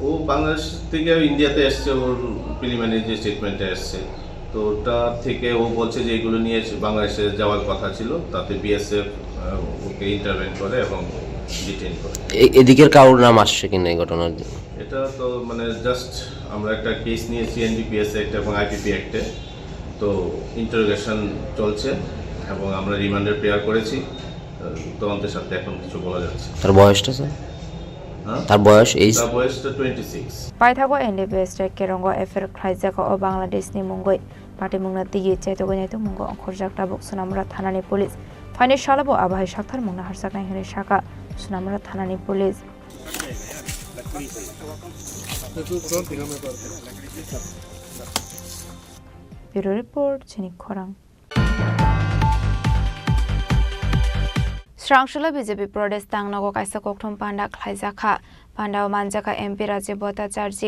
ও বাংলাদেশ থেকে ইন্ডিয়াতে এসছে, ওর প্রিলিমিনারি যে স্টেটমেন্টে এসছে, তো ওটা থেকে ও বলছে যে এগুলো নিয়ে বাংলাদেশে যাওয়ার কথা ছিল, তাতে বিএসএফ ওকে ইন্টারভেন করে এবং ডিটেইন করে। এদিকের কারোর নাম আসছে কিনা এই ঘটনার? এটা তো মানে জাস্ট আমরা একটা কেস নিয়েছি এনডিপিএস অ্যাক্ট এবং আইপিপি অ্যাক্টে, তো ইন্টারোগেশন চলছে এবং আমরা রিমান্ডের প্রেয়ার করেছি। তদন্তের সাথে এখন কিছু বলা যাচ্ছে। তার বয়সটা স্যার? তার বয়সটা 26। পাইথাগো এনডিপিএস কেরঙ্গ এফের খাইজাগো ও বাংলাদেশ নি মুঙ্গই পার্টি মুংনা তিগি চাইতো গনাইতো মুঙ্গো অখরজাকটা বক সুনামরা থানানি পুলিশ ফাইনে শালাবো আবাই সাকথার মুংনা হারসাক নাইহনে শাখা সুনামরা থানানি পুলিশ। ব্যুরো রিপোর্ট ঝিনিক খরাং। স্রাংশলা বিজেপি প্রদেশ তাংনাগো কাইসা কোকঠম পান্ডা খাইজাখা পান্ডাও মানজাখা এমপি রাজীব ভট্টাচার্য,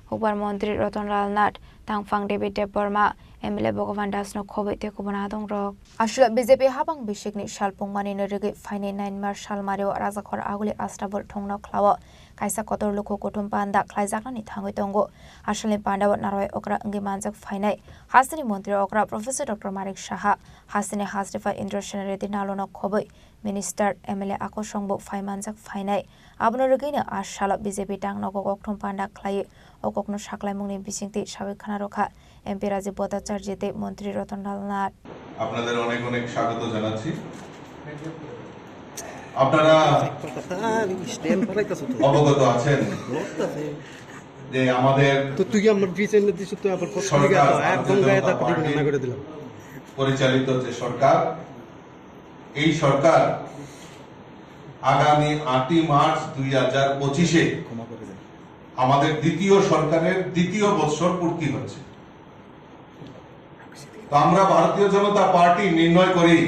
হুবার মন্ত্রী রতনলাল নাথ, তাংফাং ডেভিড দেববর্মা, এমএলএ ভগবান দাসনো খবৈতে কুবনা দং রক। আসলে বিজেপি হাবাং বিশেকনি শালপুংমানি নরিগি ফাইনে 9 মার্চ সালমারেও রাজাখর আগলি আস্তাবল ঠংনা খ্লাও kaisa kotor luko kotum panda khlaijaknani thangoi tongo ashalni pandawat naroi okra angi manjak fainai hasini mantri okra professor dr marik saha hasini hasrifa indra senaredi nalona khoboi minister mla akosongbo faimanjak fainai abnorogina ashala bjp tangnago kokthom panda khlai okokno saklai mungni bisingti sabai khana rokha mp Rajib ভট্টাচার্যতে মন্ত্রী রতনলাল নাথ। আপনাদের অনেক অনেক স্বাগত জানাচ্ছি। আপনারা অবগত আছেন যে আমাদের পরিচালিত যে সরকার, এই সরকার আগামী 8 মার্চ 2025-এ আমাদের দ্বিতীয় সরকারের দ্বিতীয় বৎসর পূর্তি হচ্ছে। তো আমরা ভারতীয় জনতা পার্টি নির্ণয় করি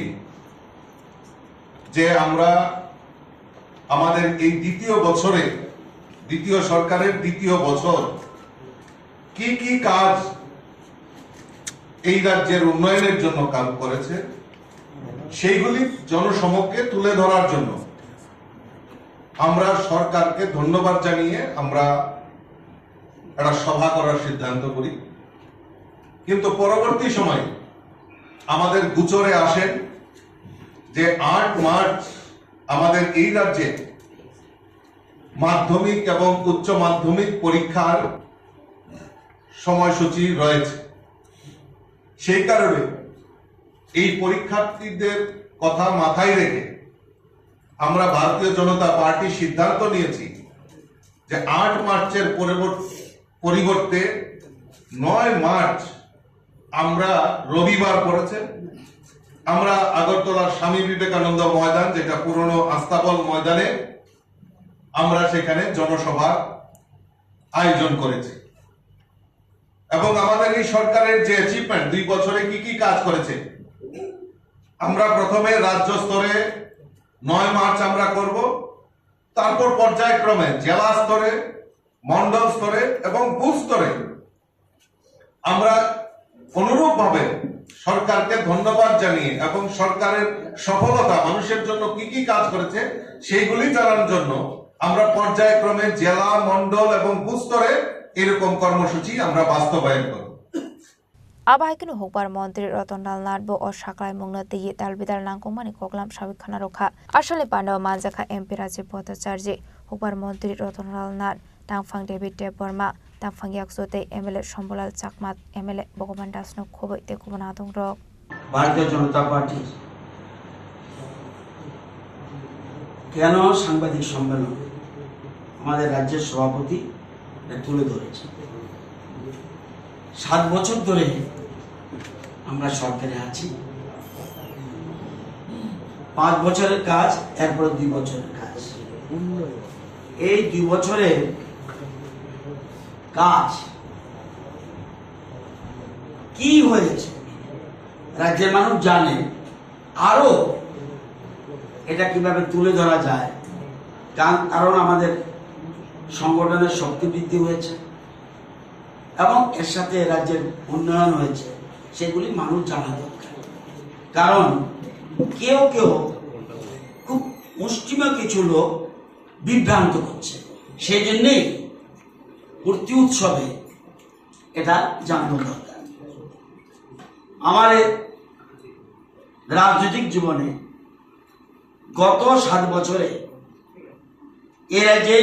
যে আমরা আমাদের এই দ্বিতীয় বছরে দ্বিতীয় সরকারের দ্বিতীয় বছর কি কি কাজ এই রাজ্যের উন্নয়নের জন্য কাজ করেছে সেইগুলি জনসমক্ষে তুলে ধরার জন্য আমরা সরকারকে ধন্যবাদ জানিয়ে আমরা একটা সভা করার সিদ্ধান্ত করি। কিন্তু পরবর্তী সময়ে আমাদের গোচরে আসেন যে 8 মার্চ আমাদের এই রাজ্যে মাধ্যমিক এবং উচ্চ মাধ্যমিক পরীক্ষার সময়সূচি রয়েছে। সেই কারণে এই পরীক্ষার্থীদের কথা মাথায় রেখে আমরা ভারতীয় জনতা পার্টি সিদ্ধান্ত নিয়েছি যে 8 মার্চের পরিবর্তে 9 মার্চ আমরা রবিবার পড়েছে আমরা আগরতলার স্বামী বিবেকানন্দ ময়দান, যেটা পুরনো আস্তাবল ময়দানে, আমরা সেখানে জনসভার আয়োজন করেছি। এবং আমাদের এই সরকারের যে অ্যাচিভমেন্ট 2 বছরে কি কি কাজ করেছে, আমরা প্রথমে রাজ্য স্তরে 9 মার্চ আমরা করব, তারপর পর্যায়ক্রমে জেলা স্তরে, মন্ডল স্তরে এবং বুথ স্তরে আমরা অনুরূপভাবে সরকারকে ধন্যবাদ জানিয়ে এবং সরকারের সফলতা মানুষের জন্য কি কি কাজ করেছে সেইগুলি জানার জন্য আমরা পর্যায়ক্রমে জেলা, মন্ডল এবং বুথ স্তরে এরকম কর্মসূচি আমরা বাস্তবায়ন করব। আবাহাইকুনো হকবার মন্ত্রী রতনলাল নাথবো ও সাকলাই মুংনা দিয়ে দালবিদার নাংকুমানি কগলাম সাবিক খানা রক্ষা আসলে পান্ডব মানজাখা এমপি রাজীব ভট্টাচার্য হকবার মন্ত্রী রতনলাল নাথ টাংফাং ডেভিড দেব Varma টাংফাং ইয়াকসোতে MLA সম্বলাল চাকমাত MLA Bhagaban দাসনো খবই তেকুবনা আদং rock ভারতীয় জনতা পার্টি কেন সাংবাদিক সম্মেলন আমাদের রাজ্যের সভাপতি তুলে ধরেছে। 7 বছর ধরে আমরা সরকারে আছি, 5 বছরের কাজ, এরপর 2 বছরের কাজ। এই 2 বছরের কাজ কি হয়েছে রাজ্যের মানুষ জানে, আরো এটা কিভাবে তুলে ধরা যায়, কারণ আমাদের সংগঠনের শক্তি বৃদ্ধি হয়েছে এবং এর সাথে রাজ্যের উন্নয়ন হয়েছে, সেগুলি মানুষ জানা দরকার। কারণ কেউ কেউ খুব মুষ্টিমেয় কিছু লোক বিভ্রান্ত করছে, সেই জন্যেই মূর্তি উৎসবে এটা জানানো দরকার। আমার রাজনৈতিক জীবনে গত 7 বছরে এ রাজ্যে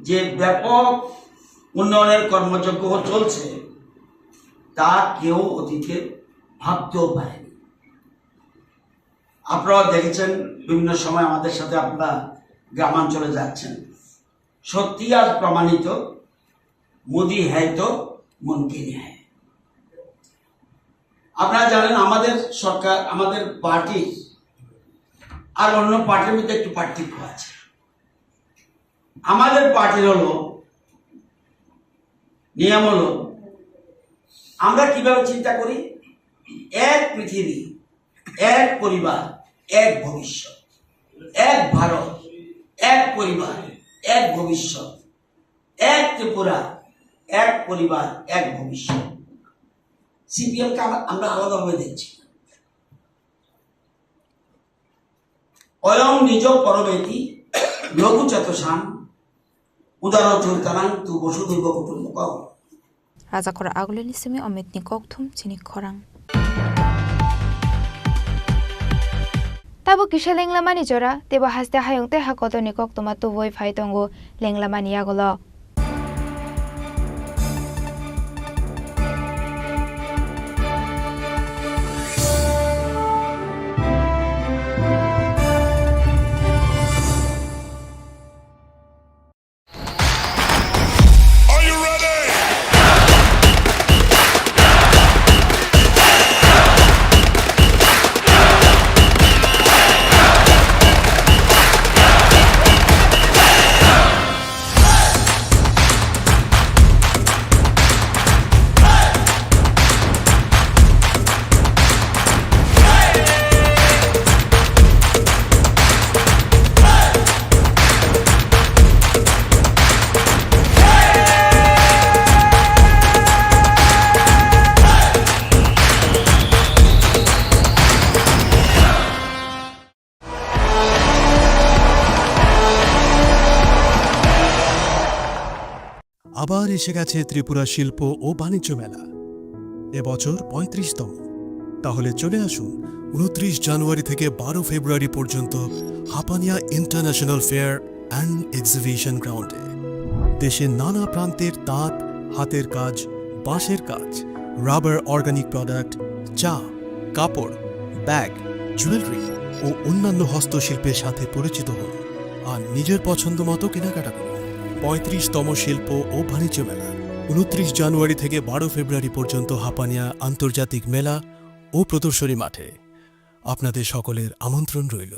যে ব্যাপক উন্নয়নের কর্মযজ্ঞ চলছে তা কেউ অতীতে ভাবতেও পারেনি। আপনারা দেখেছেন বিভিন্ন সময় আমাদের সাথে আপনারা গ্রামাঞ্চলে যাচ্ছেন, সত্যি আজ প্রমাণিত মোদি হ্যায় তো মুমকিন হ্যায়। আপনারা জানেন আমাদের সরকার, আমাদের পার্টি আর অন্য পার্টির মধ্যে একটু পার্থক্য আছে। আমাদের পার্টির হলো নিয়ম হলো আমরা কিভাবে চিন্তা করি, এক পৃথিবী, এক পরিবার, এক ভবিষ্যৎ, এক ভারত, এক পরিবার, এক ভবিষ্যৎ, এক ত্রিপুরা, এক পরিবার, এক ভবিষ্যৎ। সিপিএম কে আমরা আলাদাভাবে দেখছি। অয়ং নিজ পরবেতি লঘু চেতসান উদার চৈতানাং তু বসুধৈব কুটুম্বকম। রাজাখরা আগুলেনি সিমি অমিতনি ককথুম চিনি খরাং তাবো কিসা লেংলামানি জরা তেবো হাসতে হায়ংতে হাকতনি ককতমা তুবই ফাইতঙ্গো লেংলামানি আগল আবার এসে গেছে ত্রিপুরা শিল্প ও বাণিজ্য মেলা, এবছর 35তম। তাহলে চলে আসুন 29 জানুয়ারি থেকে 12 ফেব্রুয়ারি পর্যন্ত Hapania international fair and exhibition গ্রাউন্ডে। দেশের নানা প্রান্তের তাঁত, হাতের কাজ, বাঁশের কাজ, রাবার অর্গানিক প্রোডাক্ট, চা, কাপড়, ব্যাগ, জুয়েলারি ও অন্যান্য হস্তশিল্পের সাথে পরিচিত হন আর নিজের পছন্দ মতো কেনাকাটা করুন। 35তম শিল্প ও বাণিজ্য মেলা 29 জানুয়ারি থেকে 12 ফেব্রুয়ারি পর্যন্ত হাপানিয়া আন্তর্জাতিক মেলা ও প্রদর্শনী মাঠে। আপনাদের সকলের আমন্ত্রণ রইল।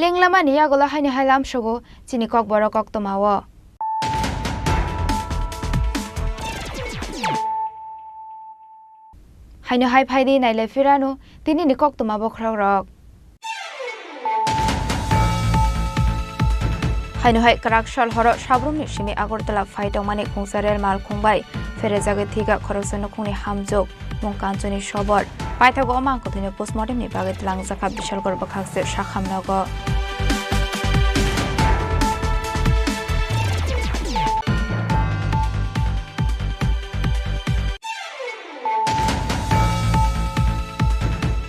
Lenglamani yagola haini hailam shogo chini kok boro kok tomawo. Haino hai phaidi naile firano tini ni kok tomabo khrok. Haino hai karakshal horo shabrumni shimi agortala faitong mani khungsarel mal khungbai fere jage thiga khorosano khungni hamjok mongkanchoni sobor paithago amang kothine postmortem ni bage tlang jakha bishal gorba khakse shakhamnago.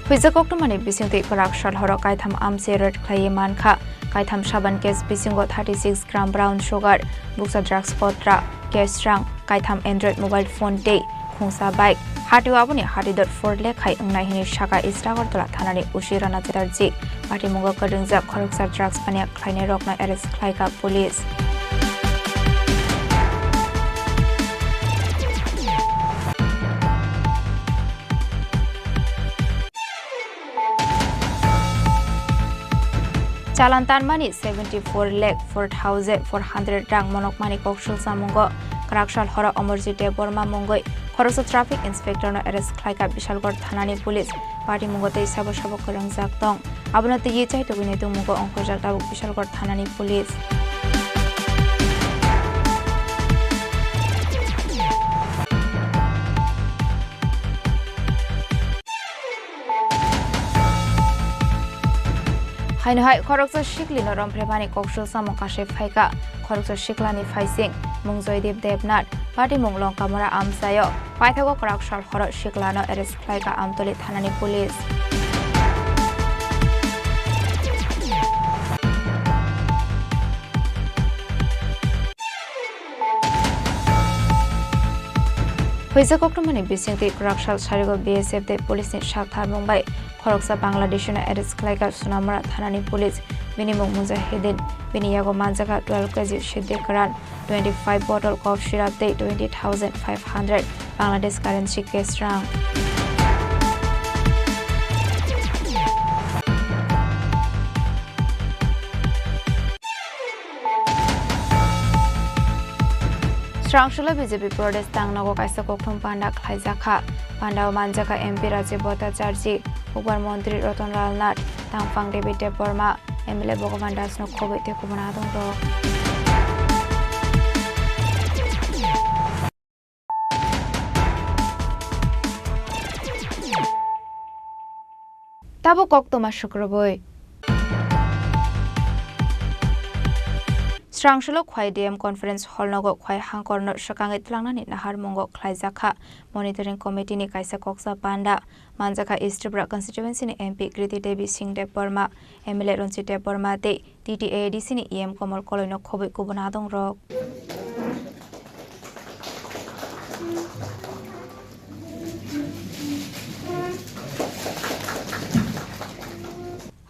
Huizakoktomani bisingti karakshal horo kaitham amse red khlaye mankha kaitham shaban case bisingo 36 gram brown sugar buksa drugs potra case rang kaitham android mobile phone day khungsa bike hatiwa aboni hatidor 4 lekhai ungnai hini shaka istragartola thanani ushirana chetarji party mungo kadungja khoroksa drugs pania khlaine rokna arrest khlaika police. Chalan tanmani 74 lakh 4,400 rang monok mani kokshul samungo karakshal hora Amarjit Deborma mungoi khorosa traffic inspector no arrest khlaika Bishalgor thanani police party mungote sabo korang jaktong abonate ye chai to bine mungo ongko jakta Bishalgor thanani police. Haino hai khoroksa shikli no romprepani kokshul samong kashe phaika khoroksa shiklani phaising mungjoydev devnat party munglong kamara amsayo paithago karakshal horo shiklano arrest khlaika amtoli thanani police. Huizakoktomani bisingti karakshal sarigo BSF de police ni shakthar mumbai khoroksa Bangladesh na arrest khlaika Sunamara thanani police binimung mujahidin biniyago manjaga 12 kg shidekaran 25 bottle cough syrup de 20,500 Bangladesh currency case rang. Strangshula BJP Pradesh Tangnago kaisa kokthum panda khlaijaka panda manjaka MP Rajiv Bhattacharya Upar Mantri Ratan Lal Nath Tangfang David Deborma MLA Bhagavan Das no khobe te kubana dong ro. Tabo koktoma shukraboi Strangshula khwai DM conference hall nago khwai hangkorno shakangai tlangnani nahar mongo khlaijaka monitoring committee ni kaisa koksa panda manjaka East Tripura constituency ni MP Kriti Devi Singh Deborma MLA Ranjit Deborma te TTADC ni EM Komal Koloino khobai kubana dong rok.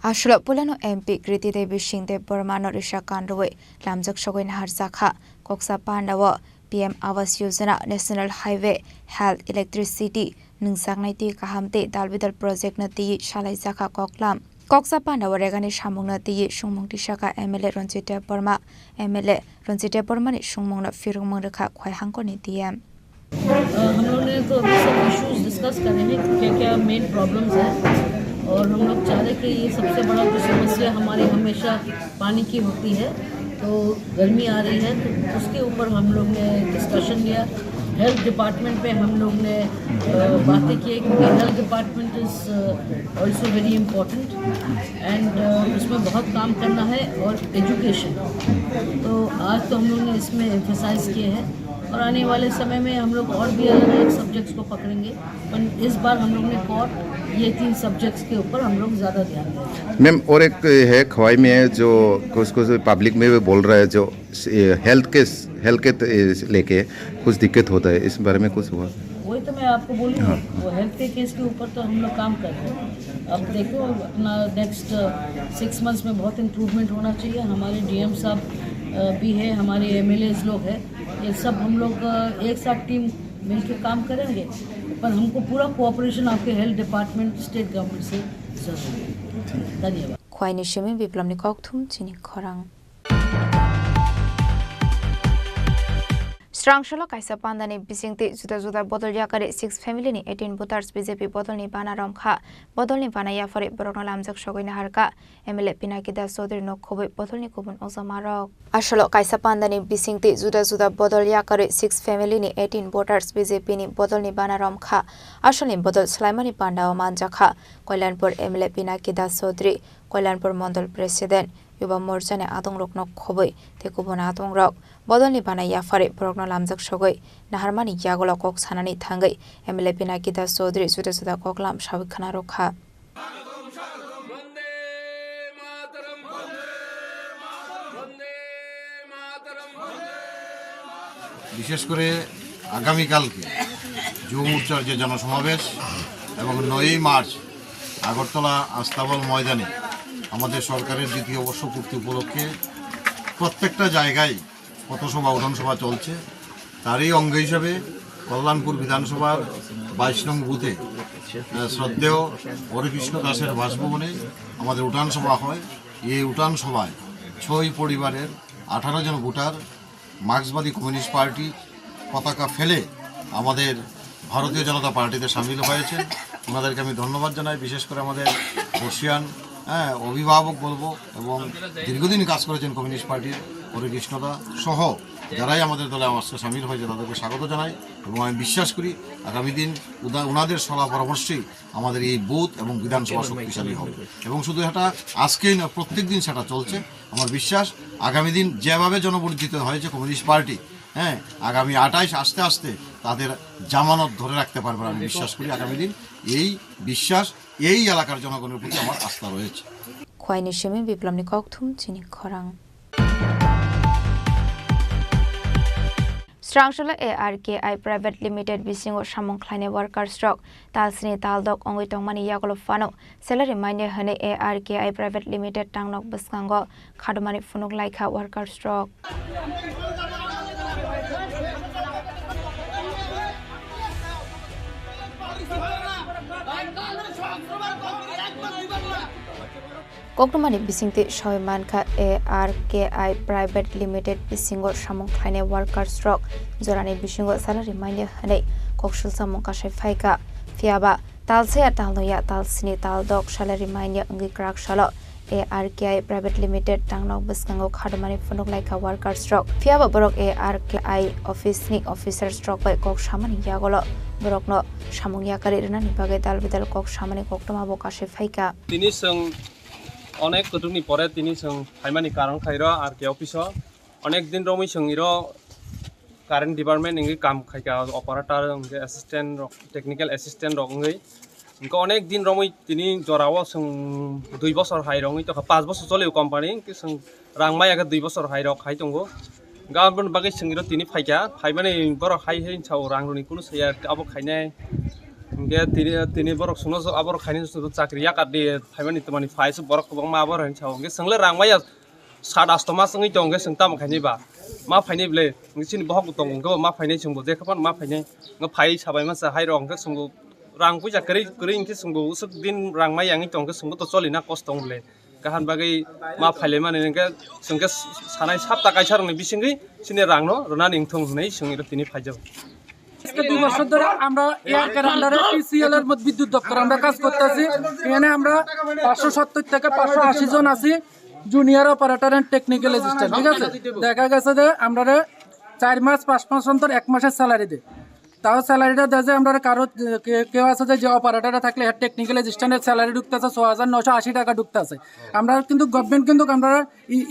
Ashula Pulano MP Kriti Devi Singh Deborma no Risha Kandrowe Lamjak Shogoin Harzakha Koksa Pandawa PM Awas Yojana National Highway Health Electricity Nungsagnai Kahamte Dalbidal Project Nati Shalai Zaka Koklam Koksa Pandawa Regani Shamung Nati Shungmung Tishaka MLA Ranjit Deborma MLA Ranjit Deborma ni Shungmung na Firumung Rekha Khwai Hangko ni DM. हम लोगों ने तो अभी सब issues discuss करने हैं क्या क्या मेन प्रॉब्लम्स हैं और हम लोग चाह रहे कि ये सबसे बड़ा जो समस्या हमारी हमेशा पानी की होती है तो गर्मी आ रही है तो उसके ऊपर हम लोग ने डिस्कशन लिया हेल्थ डिपार्टमेंट पे हम लोग ने बातें की क्योंकि health department is also very important and उसमें बहुत काम करना है और एजुकेशन तो आज तो हम लोग ने इसमें एम्फसाइज किए हैं और आने वाले समय में हम लोग और भी अलग अलग सब्जेक्ट्स को पकड़ेंगे पर इस बार हम लोग ने और ये 3 सब्जेक्ट्स के ऊपर हम लोग ज़्यादा ध्यान देंगे। मैम और एक है खवाई में है जो कुछ पब्लिक में भी बोल रहा है जो हेल्थ के लेके कुछ दिक्कत होता है इस बारे में कुछ हुआ? वही तो मैं आपको बोलूँ वो हेल्थ के केस के ऊपर तो हम लोग काम कर रहे हैं अब देखो अपना नेक्स्ट 6 मंथ्स में बहुत इम्प्रूवमेंट होना चाहिए हमारे DM साहब भी है हमारे MLAs लोग हैं ये सब हम लोग एक साथ टीम मिलकर काम करेंगे पर हमको पूरा कोऑपरेशन आपके हेल्थ डिपार्टमेंट स्टेट गवर्नमेंट से जरूरी है। धन्यवाद। খোয়াইনি সেমি বিপ্লবনি ককথুম চিনি খরাং Strangshalo kaisa pandani bisingti juda bodol yakari 6 family ni 18 voters BJP bodolni bana romkha bodolni bana yafari borokno lamjak sogoina harka MLA Pinaki Das Chaudhary no khoboi bodolni kubun ozamarok ashalo kaisa pandani bisingti juda bodol yakari 6 family ni 18 voters BJP ni bodolni bana romkha ashali bodol Sulaimani Panda o manjakha Koilanpur MLA Pinaki Das Chaudhary Koilanpur Mondol President Yuba Morjane Adong Rokno khoboi te kubun Adong Rok bodolni bana yafari borokno lamjak sogoi naharmani yagolo kok sanani thangai MLA Pinaki Das Chaudhary juda koklam shawikhana rokha বিশেষ করে আগামীকালকে যুব মোর্চার যে জনসমাবেশ এবং 9ই March Agartala আস্তাবল ময়দানে আমাদের সরকারের দ্বিতীয় বর্ষপূর্তি উপলক্ষে প্রত্যেকটা জায়গায় পথসভা উঠানসভা চলছে তারই অঙ্গ হিসাবে কল্যাণপুর বিধানসভার 22 নং বুথে শ্রদ্ধেয় হরিকৃষ্ণ দাসের বাসভবনে আমাদের উঠানসভা হয় এই উঠানসভায় 6 পরিবারের 18 জন ভোটার মার্ক্সবাদী কমিউনিস্ট পার্টি পতাকা ফেলে আমাদের ভারতীয় জনতা পার্টিতে সামিল হয়েছে ওনাদেরকে আমি ধন্যবাদ জানাই বিশেষ করে আমাদের বর্ষিয়ান অভিভাবক বলবো এবং দীর্ঘদিন কাজ করেছেন কমিউনিস্ট পার্টির হরিকৃষ্ণদা সহ যারাই আমাদের দলে আমার সাথে সামিল হয়েছে তাদেরকে স্বাগত জানাই এবং আমি বিশ্বাস করি আগামী দিন ওনাদের সলা পরামর্শেই আমাদের এই বুথ এবং বিধানসভা শক্তিশালী হবে এবং শুধু এটা আজকেই না প্রত্যেক দিন সেটা চলছে আমার বিশ্বাস আগামী দিন যেভাবে জনপরিচিত হয়েছে কমিউনিস্ট পার্টি আগামী 28 আস্তে আস্তে তাদের জামানত ধরে রাখতে পারবে আমি বিশ্বাস করি আগামী দিন এই বিশ্বাস এই এলাকার জনগণের প্রতি আমার আস্থা রয়েছে খোয়াইনি সেমি বিপ্লবনি ককথুম চিনি খরাং Strangshalo ARKI Private Limited bisingo samung khlaine workers stroke talsini taldok ongoi tongmani yagolo fano salary maine hane ARKI Private Limited tangnok biskango khadumani funuk laikha workers stroke Koktomani bisingti Shoimanka ARKI Private Limited bisingo samung khlaine workers stroke jorani bisingo salary maine hane kokshul samung kasai phaika fiaba talseya talnoya talsini taldok salary maine angi krak shalo ARKI Private Limited tangnok biskango khadumani funuk laika workers stroke fiaba borok ARKI office ni officer stroke by kok samani yagolo borokno samung yakari rnani bagai dal bidal kok samani koktoma bo kasai phaika তিনি অনেক কটুনি পরে তিনি ফাইমানি কারণ খাইর আর কে office অনেক দিন রমি সঙ্গীর current department ইংরি কাম খাইকা অপারেটর অ্যাসিস্ট্যান্ট টেকনিক্যাল অ্যাসিস্ট্যান্ট রঙই ইনকা অনেক দিন রমি তিনি জরাও 2 বছর হাই রঙই তো 5 বছর চলেও কোম্পানি রাংমাই আগে 2 বছর হাই রক হাই দঙ্গো গাবন বাগে সঙ্গীর তিনি ফাইকা ফাইমানি বড় হাই হেন ছাও রাংরনি কোনো সাইয়া আবো খাইনাই তিনি বরক শুনো আবার খাইনি চাকরি কাটি ফাইমানি তোমানি ফাইস বরক গোबां मा बर हन साव संगले रांमाया 7-8 मास संगै दंगे संताम खाइनिबा मा फाइनिब्ले नोंसिनि बहक दंगो मा फाइनि संगो जेखबान मा फाइनि फाइ साबाय मास हाइ रंगे संगो रां पुजा करै इंके संगो उस दिन रांमाया आंनि दंगे संगो तो चलिना कष्ट दंले गाहान बागै मा फाइले माने नोंगे संगे सानाय साप्ता कायसारनि बिसिंगै सिने रांनो रनानि इंथं हुनै संगि तिनि फाइजो আজকে 2 বছর ধরে আমরা এয়ারকার আন্ডারে টিসিএল এর মধ্যে বিদ্যুৎ দপ্তর আমরা কাজ করতেছি এখানে আমরা 570 থেকে 580 জন আছি junior operator and technical assistant ঠিক আছে দেখা গেছে যে আমরা 4 মাস 5 মাস অন্তর 1 মাসের স্যালারি দেই তাও স্যালারিটা দেয় আমরা কারো কেউ আছে যে অপারেটরে থাকলে টেকনিক্যাল অ্যাসিস্ট্যান্টের স্যালারি ঢুকতেছে 6980 টাকা ঢুকতেছে আমরা কিন্তু গভর্নমেন্ট কিন্তু আমরা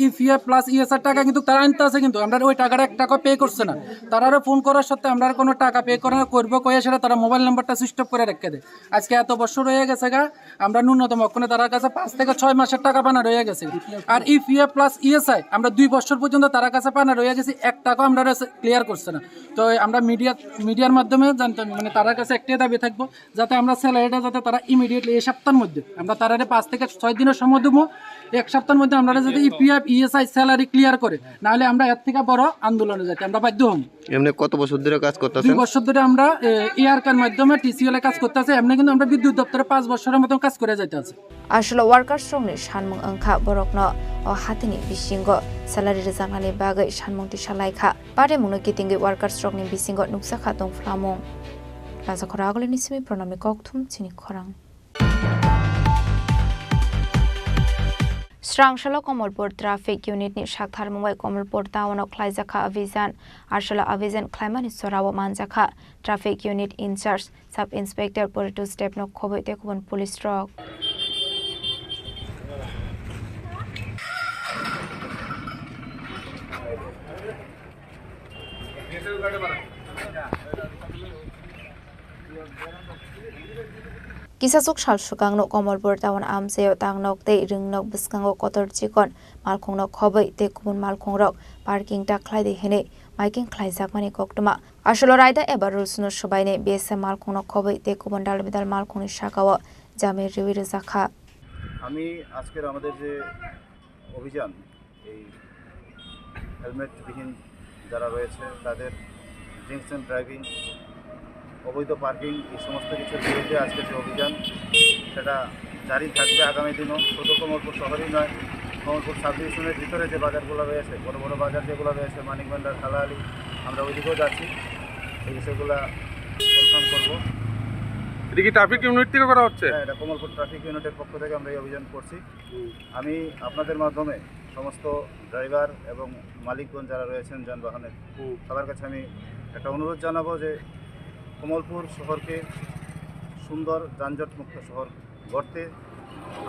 ইপিএফ প্লাস ইএসআর টাকা কিন্তু তারা আনতে আছে কিন্তু আমরা ওই টাকাটা 1 টাকা পে করছে না তারারও ফোন করার সত্ত্বে আমরা কোনো টাকা পে করবো কয়ে সেটা তারা মোবাইল নাম্বারটা সুইচ অফ করে রেখে দেয় আজকে এত বছর হয়ে গেছে গা আমরা ন্যূনতম ওখানে তার কাছে 5 থেকে 6 মাসের টাকা পানা রয়ে গেছে আর ইপিএফ প্লাস ইএসআই আমরা 2 বছর পর্যন্ত তার কাছে পানা রয়ে গেছে 1 টাকা আমরা ক্লিয়ার করছে না তো আমরা মিডিয়ার মাধ্যমে জানতাম মানে তার কাছে একটাই দাবি থাকবো যাতে আমরা স্যালারিটা যাতে তারা ইমিডিয়েটলি এই সপ্তাহের মধ্যে আমরা তারারে 5 থেকে 6 দিনের সময় দেবো 1 সপ্তাহের মধ্যে আমরা যদি ইপিএফ ইএসআই স্যালারি ক্লিয়ার করে নাহলে আমরা এর থেকে বড় আন্দোলনে যেতে আমরা বাধ্য হব এমনি কত বছর ধরে কাজ করতেছেন 2 বছর ধরে আমরা এয়ারকার মাধ্যমে টিসিএল এ কাজ করতেছি এমনি কিন্তু আমরা বিদ্যুৎ দপ্তরে 5 বছরের মতো কাজ করে যাইতেছি Asolo workers strongni shanmung angkha borokno o hatini bisingo salary rejaknani bagai shanmung ti salaikha pare mungno kitingi workers strongni bisingo nuksa khatong flamung Laza khoragole nisimi pronami kokthum chini khorang Srangshalo Komolpur Traffic Unit ni Shakthar Mumbai Komolpur Town of Klaizakha Avijan Arshala Avijan Klaimani Sorawa Manjakha Traffic Unit In Charge Sub Inspector Poritu Step no Khoboi Tekubon Police Rock Kisasuk Shalshukang no Komolpur Town Amseo Tangnok Te Ringnok Biskango Kotor Chikon Malkhongnok Khoboi Tekubon Malkhongrok Parking Ta Khlaide Hene Miking Khlaijak Mani Koktuma Asholo Raida Ebar Rules no Shobaine BSM Malkhongnok Khoboi Tekubon Dalbidal Malkhongni Shakawa Jame Riwi Rezakha আমি আজকের আমাদের যে অভিযান এই হেলমেটবিহীন যারা রয়েছে তাদের drinks and driving অবৈধ পার্কিং এই সমস্ত কিছুর বিরুদ্ধে আজকে যে অভিযান সেটা জারি থাকবে আগামী দিনও শুধু কমলপুর শহরেই নয় কমলপুর সাব ডিভিশনের ভিতরে যে বাজারগুলো রয়েছে বড় বড় বাজার যেগুলো রয়েছে মানিকবান্ডার খালাআলি আমরা ওইদিকেও যাচ্ছি এই বিষয়গুলো কনফার্ম করবো এটা কি ট্রাফিক ইউনিট থেকে করা হচ্ছে হ্যাঁ এটা কমলপুর ট্রাফিক ইউনিটের পক্ষ থেকে আমরা এই অভিযান করছি আমি আপনাদের মাধ্যমে সমস্ত ড্রাইভার এবং মালিকগণ যারা রয়েছেন যানবাহনের সবার কাছে আমি একটা অনুরোধ জানাবো যে কমলপুর শহরকে সুন্দর যানজটমুক্ত শহর গড়তে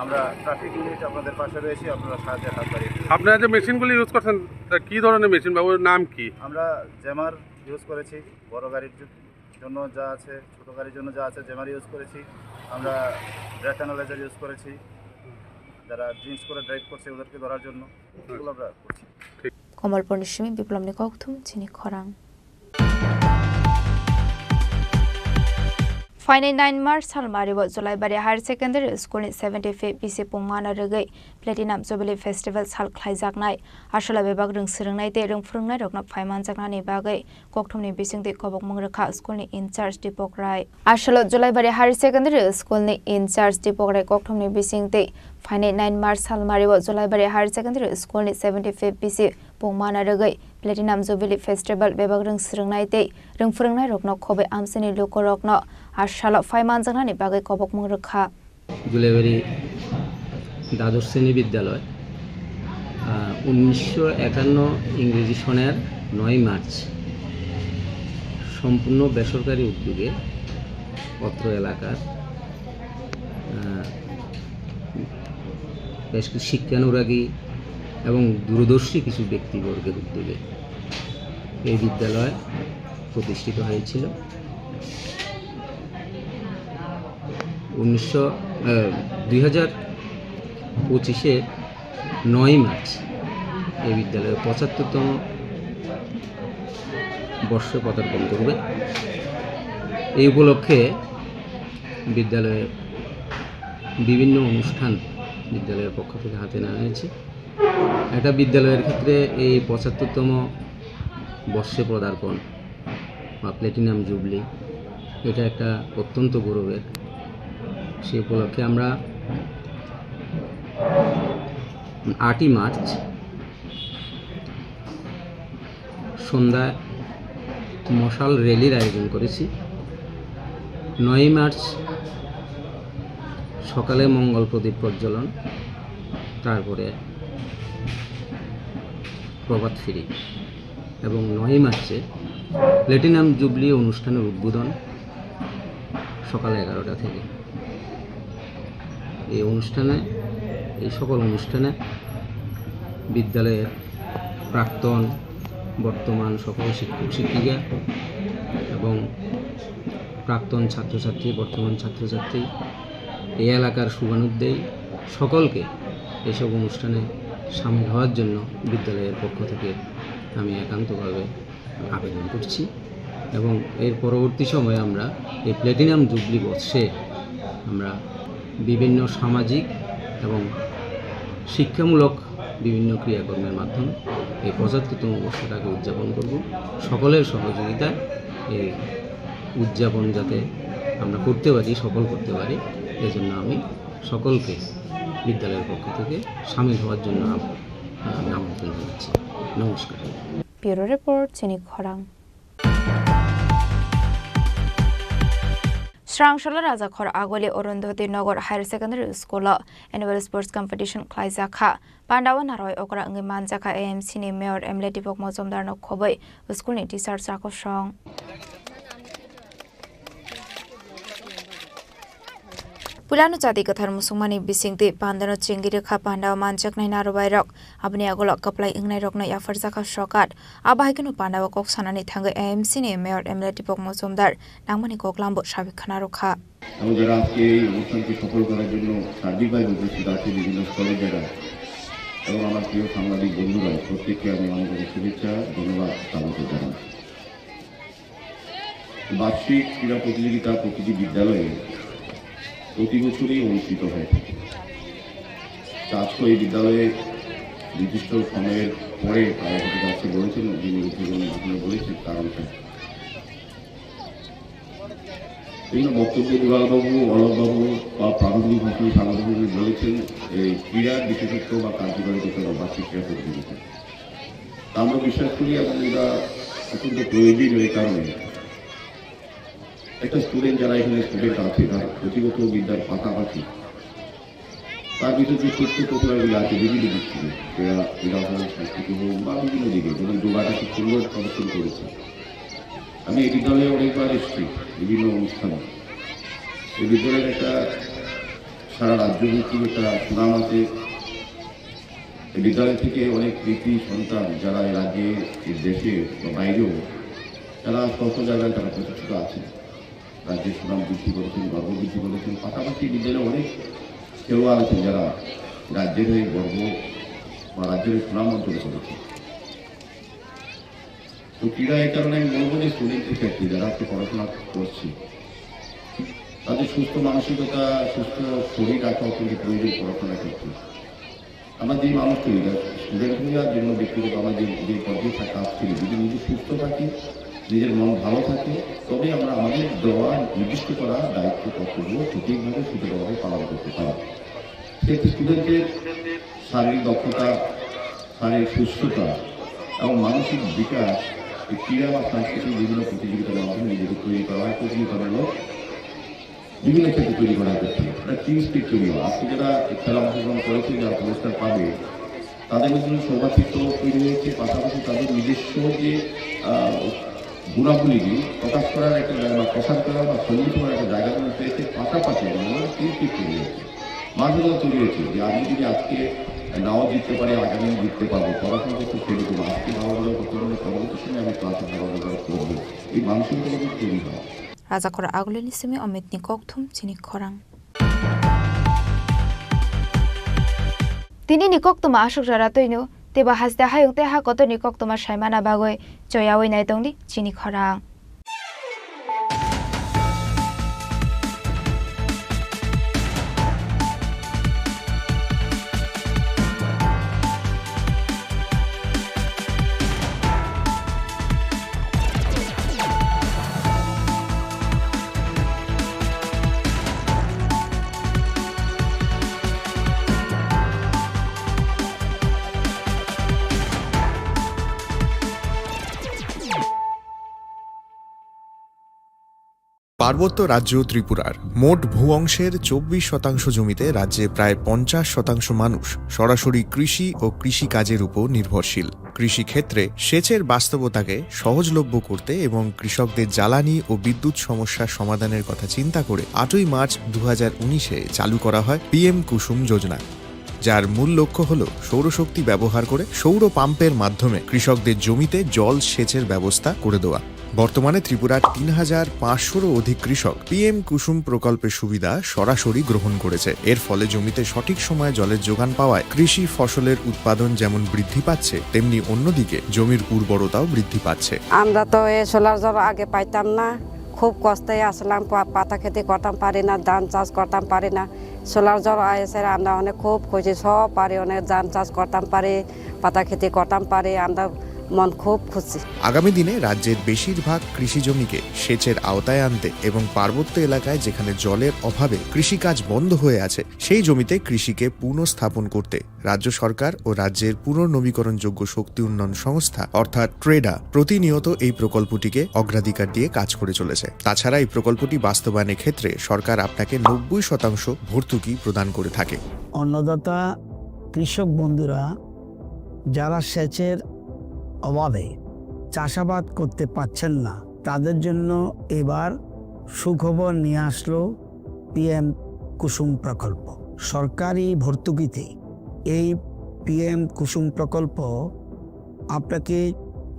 আমরা ট্রাফিক ইউনিট আপনাদের পাশে রয়েছি আপনারা সাহায্যের হাত বাড়িয়ে দিন আপনারা যে মেশিনগুলি ইউজ করছেন তা কী ধরনের মেশিন বা ওর নাম কি আমরা জ্যামার ইউজ করেছি বড় গাড়ির জন্য যা আছে ছোট গাড়ির জন্য যা আছে জ্যামার ইউজ করেছি আমরা ব্রেথ অ্যানালাইজার ইউজ করেছি যারা ড্রিঙ্কস করে ড্রাইভ করছে ওদেরকে ধরার জন্য এগুলো আমরা করছি Komolpur Nishimi Biplom ni Kokthum Chini Khorang Final 9 March Salmaribo Zulaibari Higher Secondary School in 75 BC Pungmana Regai Platinum Jubilee Festival Sal Khlaijaknai Ashala Bebag Rung Sirungnai Te Rung Phurungnai Rokna Phaimanjaknani Bagai Kokthumni Bising Te Kobok Mungrakha School ni In Charge Dipok Rai Ashala Zulaibari Higher Secondary School ni In Charge Dipok Rai Kokthumni Bising Te Final 9 March Salmaribo Zulaibari Higher Secondary School ni 75 BC Pungmana Regai Platinum Jubilee Festival Bebag Rung Sirungnai Te Rung Phurungnai Rokna Khobe Amsini Loko Rokna Ashala Phaimanjaknani Bagai Kobok Mungrakha Julaibari দ্বাদশ শ্রেণী বিদ্যালয় 1951 ইংরেজি সনের 9 March সম্পূর্ণ বেসরকারি উদ্যোগে অত্র এলাকার বেশ কিছু শিক্ষানুরাগী এবং দূরদর্শী কিছু ব্যক্তিবর্গের উদ্যোগে এই বিদ্যালয় প্রতিষ্ঠিত হয়েছিল 2025-এ 9 মার্চ এই বিদ্যালয়ের 75তম বর্ষে পদার্পণ করবে এই উপলক্ষে বিদ্যালয়ে বিভিন্ন অনুষ্ঠান বিদ্যালয়ের পক্ষ থেকে হাতে নেওয়া হয়েছে একটা বিদ্যালয়ের ক্ষেত্রে এই 75তম বর্ষে পদার্পণ বা প্ল্যাটিনাম জুবলি এটা একটা অত্যন্ত গৌরবের সেই উপলক্ষে আমরা 8ই মার্চ সন্ধ্যায় মশাল র্যালির আয়োজন করেছি 9ই মার্চ সকালে মঙ্গল প্রদীপ প্রজ্বলন তারপরে প্রভাত ফেরি এবং 9ই মার্চে প্ল্যাটিনাম জুবলি অনুষ্ঠানের উদ্বোধন সকাল 11টা থেকে এই সকল অনুষ্ঠানে বিদ্যালয়ের প্রাক্তন বর্তমান সকল শিক্ষক শিক্ষিকা এবং প্রাক্তন ছাত্রছাত্রী বর্তমান ছাত্রছাত্রী এই এলাকার শুভানুদ্দেয়ী সকলকে এইসব অনুষ্ঠানে সামিল হওয়ার জন্য বিদ্যালয়ের পক্ষ থেকে আমি একান্তভাবে আবেদন করছি এবং এর পরবর্তী সময়ে আমরা এই প্ল্যাটিনাম জুবলি বর্ষে আমরা বিভিন্ন সামাজিক এবং শিক্ষামূলক বিভিন্ন ক্রিয়াকর্মের মাধ্যমে এই 75তম বর্ষটাকে উদযাপন করব সকলের সহযোগিতায় এই উদযাপন যাতে আমরা করতে পারি সফল করতে পারি এজন্য আমি সকলকে বিদ্যালয়ের পক্ষ থেকে সামিল হওয়ার জন্য আমি আমন্ত্রণ জানাচ্ছি। নমস্কার। Bureau report চিনিক খরাং। শ্রাংশলা রাজাখর আগলে Arundhati Nagar higher secondary school annual sports competition খ্লাইজাখা পান্ডাवा नारय ओकरा अंगे मानजाखा एएमसी नि मेयर एमएलए दीपक मजुमदार न खबै स्कुल नि टीचार साको सं पुलानो जाति कथार मुसुंगमानि बिसिंगति पान्दनो चिंगिरि खा पान्डावा मानजाकनाय नारबायरक आबनि आगलक कप्लाय इंगनाय रकनाय याफर जाखा सकात आबाहायकनो पान्डावा कक सानानि थांगे एएमसी नि मेयर एमएलए दीपक मजुमदार नांगमानि ककलाम्बो साबिक खाना रखा এবং যারা আজকে এই অনুষ্ঠানকে সফল করার জন্য সার্বিকভাবে উপস্থিত আছে বিভিন্ন স্তরের যারা এবং আমার প্রিয় সাংবাদিক বন্ধুরা প্রত্যেককে আমি আন্তরিক শুভেচ্ছা ধন্যবাদ স্বাগত জানাই। বার্ষিক ক্রীড়া প্রতিযোগিতা প্রতিটি বিদ্যালয়ে প্রতি বছরই অনুষ্ঠিত হয়ে থাকে। আজকে এই বিদ্যালয়ে নির্দিষ্ট সময়ের পরে প্রায় হতে যাচ্ছে বলেছেন যিনি উদ্বোধন ভাষণে বলেছেন কারণটা বিভিন্ন বক্তব্য দুলালবাবু অলকবাবু বা প্রারম্ভিক ভাষণে সাংবাদিকবাবু বলেছেন এই ক্রীড়ার বিশেষত্ব বা কার্যকারিতা বার্ষিক ক্রীড়া প্রতিযোগিতা আমরা বিশ্বাস করি এবং এটা অত্যন্ত প্রয়োজনীয় এই কারণে একটা স্টুডেন্ট যারা এখানে স্টুডেন্ট আছে তার প্রতিগত বিদ্যার পাশাপাশি তার ভিতরে যে সত্য প্রতিভাগুলি আছে বিভিন্ন দিক থেকে ক্রীড়া হোক সংস্কৃতি হোক বা বিভিন্ন দিকে যেমন যোগাটা খুব সুন্দর প্রদর্শন করেছে। আমি এই বিদ্যালয়ে অনেকবার এসেছি বিভিন্ন অনুষ্ঠানে। এই বিদ্যালয়ের একটা সারা রাজ্যভিত্তিক একটা সুনাম আছে। এই বিদ্যালয় থেকে অনেক কৃতি সন্তান যারা এই রাজ্যে এই দেশে বা বাইরেও তারা স্বল্প জায়গায় তারা প্রতিষ্ঠিত আছেন, রাজ্যের সুনাম বৃদ্ধি করেছেন, গর্ব বৃদ্ধি করেছেন। পাশাপাশি বিদ্যালয়ে অনেক খেলোয়াড় আছেন যারা রাজ্যের হয়ে গর্ব বা রাজ্যের সুনাম অর্জন করেছেন। তো ক্রীড়া এই কারণে আমি বলবো যে স্টুডেন্টের ক্ষেত্রে যারা আজকে পড়াশোনা করছে তাদের সুস্থ মানসিকতা সুস্থ শরীর রাখা অত্যন্ত প্রয়োজন পড়াশোনার ক্ষেত্রে। আমরা যে মানুষ তৈরি স্টুডেন্ট হওয়ার জন্য ব্যক্তিগত আমরা যে পর্যায়ে থাকা ছিল যদি নিজে সুস্থ থাকি নিজের মন ভালো থাকে তবে আমরা আমাদের দেওয়া নির্দিষ্ট করা দায়িত্ব কর্তব্য সঠিকভাবে সুন্দরভাবে পালন করতে পারি। সেক্ষেত্রে স্টুডেন্টের শারীরিক দক্ষতা শারীরিক সুস্থতা এবং মানসিক বিকাশ এই ক্রীড়া বা সাংস্কৃতিক বিভিন্ন প্রতিযোগিতার মাধ্যমে নিজেকে তৈরি করা হয়। প্রতিযোগিতামূলক বিভিন্ন ক্ষেত্রে তৈরি করা হচ্ছে একটা টিম স্পিরিট তৈরি হয়। আজকে যারা খেলা অংশগ্রহণ করেছে যারা পুরস্কার পাবে তাদের মধ্যে সৌভাতৃত্ব তৈরি হয়েছে, পাশাপাশি তাদের নিজস্ব যে গুণাবলীকে প্রকাশ করার একটা জায়গা বা প্রসার করার বা সঙ্গীত করার একটা জায়গা তৈরি হয়েছে। পাশাপাশি আমাদের টিম স্পিরিট তৈরি হয়েছে, মানসিকতা তৈরি হয়েছে যে আমি যদি আজকে নাও জিততে পারি আগামী জিততে পারবো। পড়াশোনা করতে সেরকম আজকে ভালো করতে পারলে পরবর্তী সময় আমি ক্লাসে ভালো করবো, এই মানসিকতা তৈরি হয়। রাজাখর আগলেনি সিমি অমিত নিককথুম চিনিক খরাং তিনি নিককতুমা আশুক জারাতইনো তেবা হাসদা হায়ং তে হাকত নিককতুমা সাইমানা বাগৈ জয়াওই নাইতংদি চিনিক খরাং পার্বত্য রাজ্য ত্রিপুরার মোট ভূ অংশের 24% জমিতে রাজ্যে প্রায় 50% মানুষ সরাসরি কৃষি ও কৃষিকাজের উপর নির্ভরশীল। কৃষিক্ষেত্রে সেচের বাস্তবতাকে সহজলভ্য করতে এবং কৃষকদের জ্বালানি ও বিদ্যুৎ সমস্যার সমাধানের কথা চিন্তা করে 8ই মার্চ 2019-এ চালু করা হয় পিএম কুসুম যোজনা, যার মূল লক্ষ্য হল সৌরশক্তি ব্যবহার করে সৌর পাম্পের মাধ্যমে কৃষকদের জমিতে জল সেচের ব্যবস্থা করে দেওয়া। বর্তমানে ত্রিপুরার 3500-রও অধিক কৃষক পিএম কুসুম প্রকল্পের সুবিধা সরাসরি গ্রহণ করেছে। এর ফলে জমিতে সঠিক সময়ে জলের যোগান পাওয়ায় কৃষি ফসলের উৎপাদন যেমন বৃদ্ধি পাচ্ছে তেমনি অন্যদিকে জমির উর্বরতাও বৃদ্ধি পাচ্ছে। আমরা তো এই সোলার জল আগে পাইতাম না, খুব কষ্টে আসলাম, পাতা খেতে করতাম পারি না, ধান চাষ করতাম পারি না। সোলার জল এসে আমরা অনেক খুব খুশি, সব পারি, অনেক ধান চাষ করতাম পারি, পাতা খেতে করতাম পারি। আমরা মন খুব খুশি। আগামী দিনে রাজ্যের বেশিরভাগ কৃষি জমিকে সেচের আওতায় আনতে এবং পার্বত্য এলাকায় যেখানে জলের অভাবে কৃষিকাজ বন্ধ হয়ে আছে সেই জমিতে কৃষিকে পুনঃস্থাপন করতে রাজ্য সরকার ও রাজ্যের পুনর্নবীকরণযোগ্য শক্তি উন্নয়ন সংস্থা অর্থাৎ ট্রেডা প্রতিনিয়ত এই প্রকল্পটিকে অগ্রাধিকার দিয়ে কাজ করে চলেছে। তাছাড়া এই প্রকল্পটি বাস্তবায়নের ক্ষেত্রে সরকার আপনাকে 90% ভর্তুকি প্রদান করে থাকে। অন্নদাতা কৃষক বন্ধুরা যারা সেচের অভাবে চাষাবাদ করতে পারছেন না তাদের জন্য এবার সুখবর নিয়ে আসলো পিএম কুসুম প্রকল্প। সরকারি ভর্তুকিতে এই পিএম কুসুম প্রকল্প আপনাকে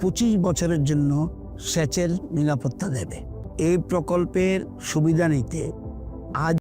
25 বছরের জন্য সেচের নিরাপত্তা দেবে। এই প্রকল্পের সুবিধা নিতে আজ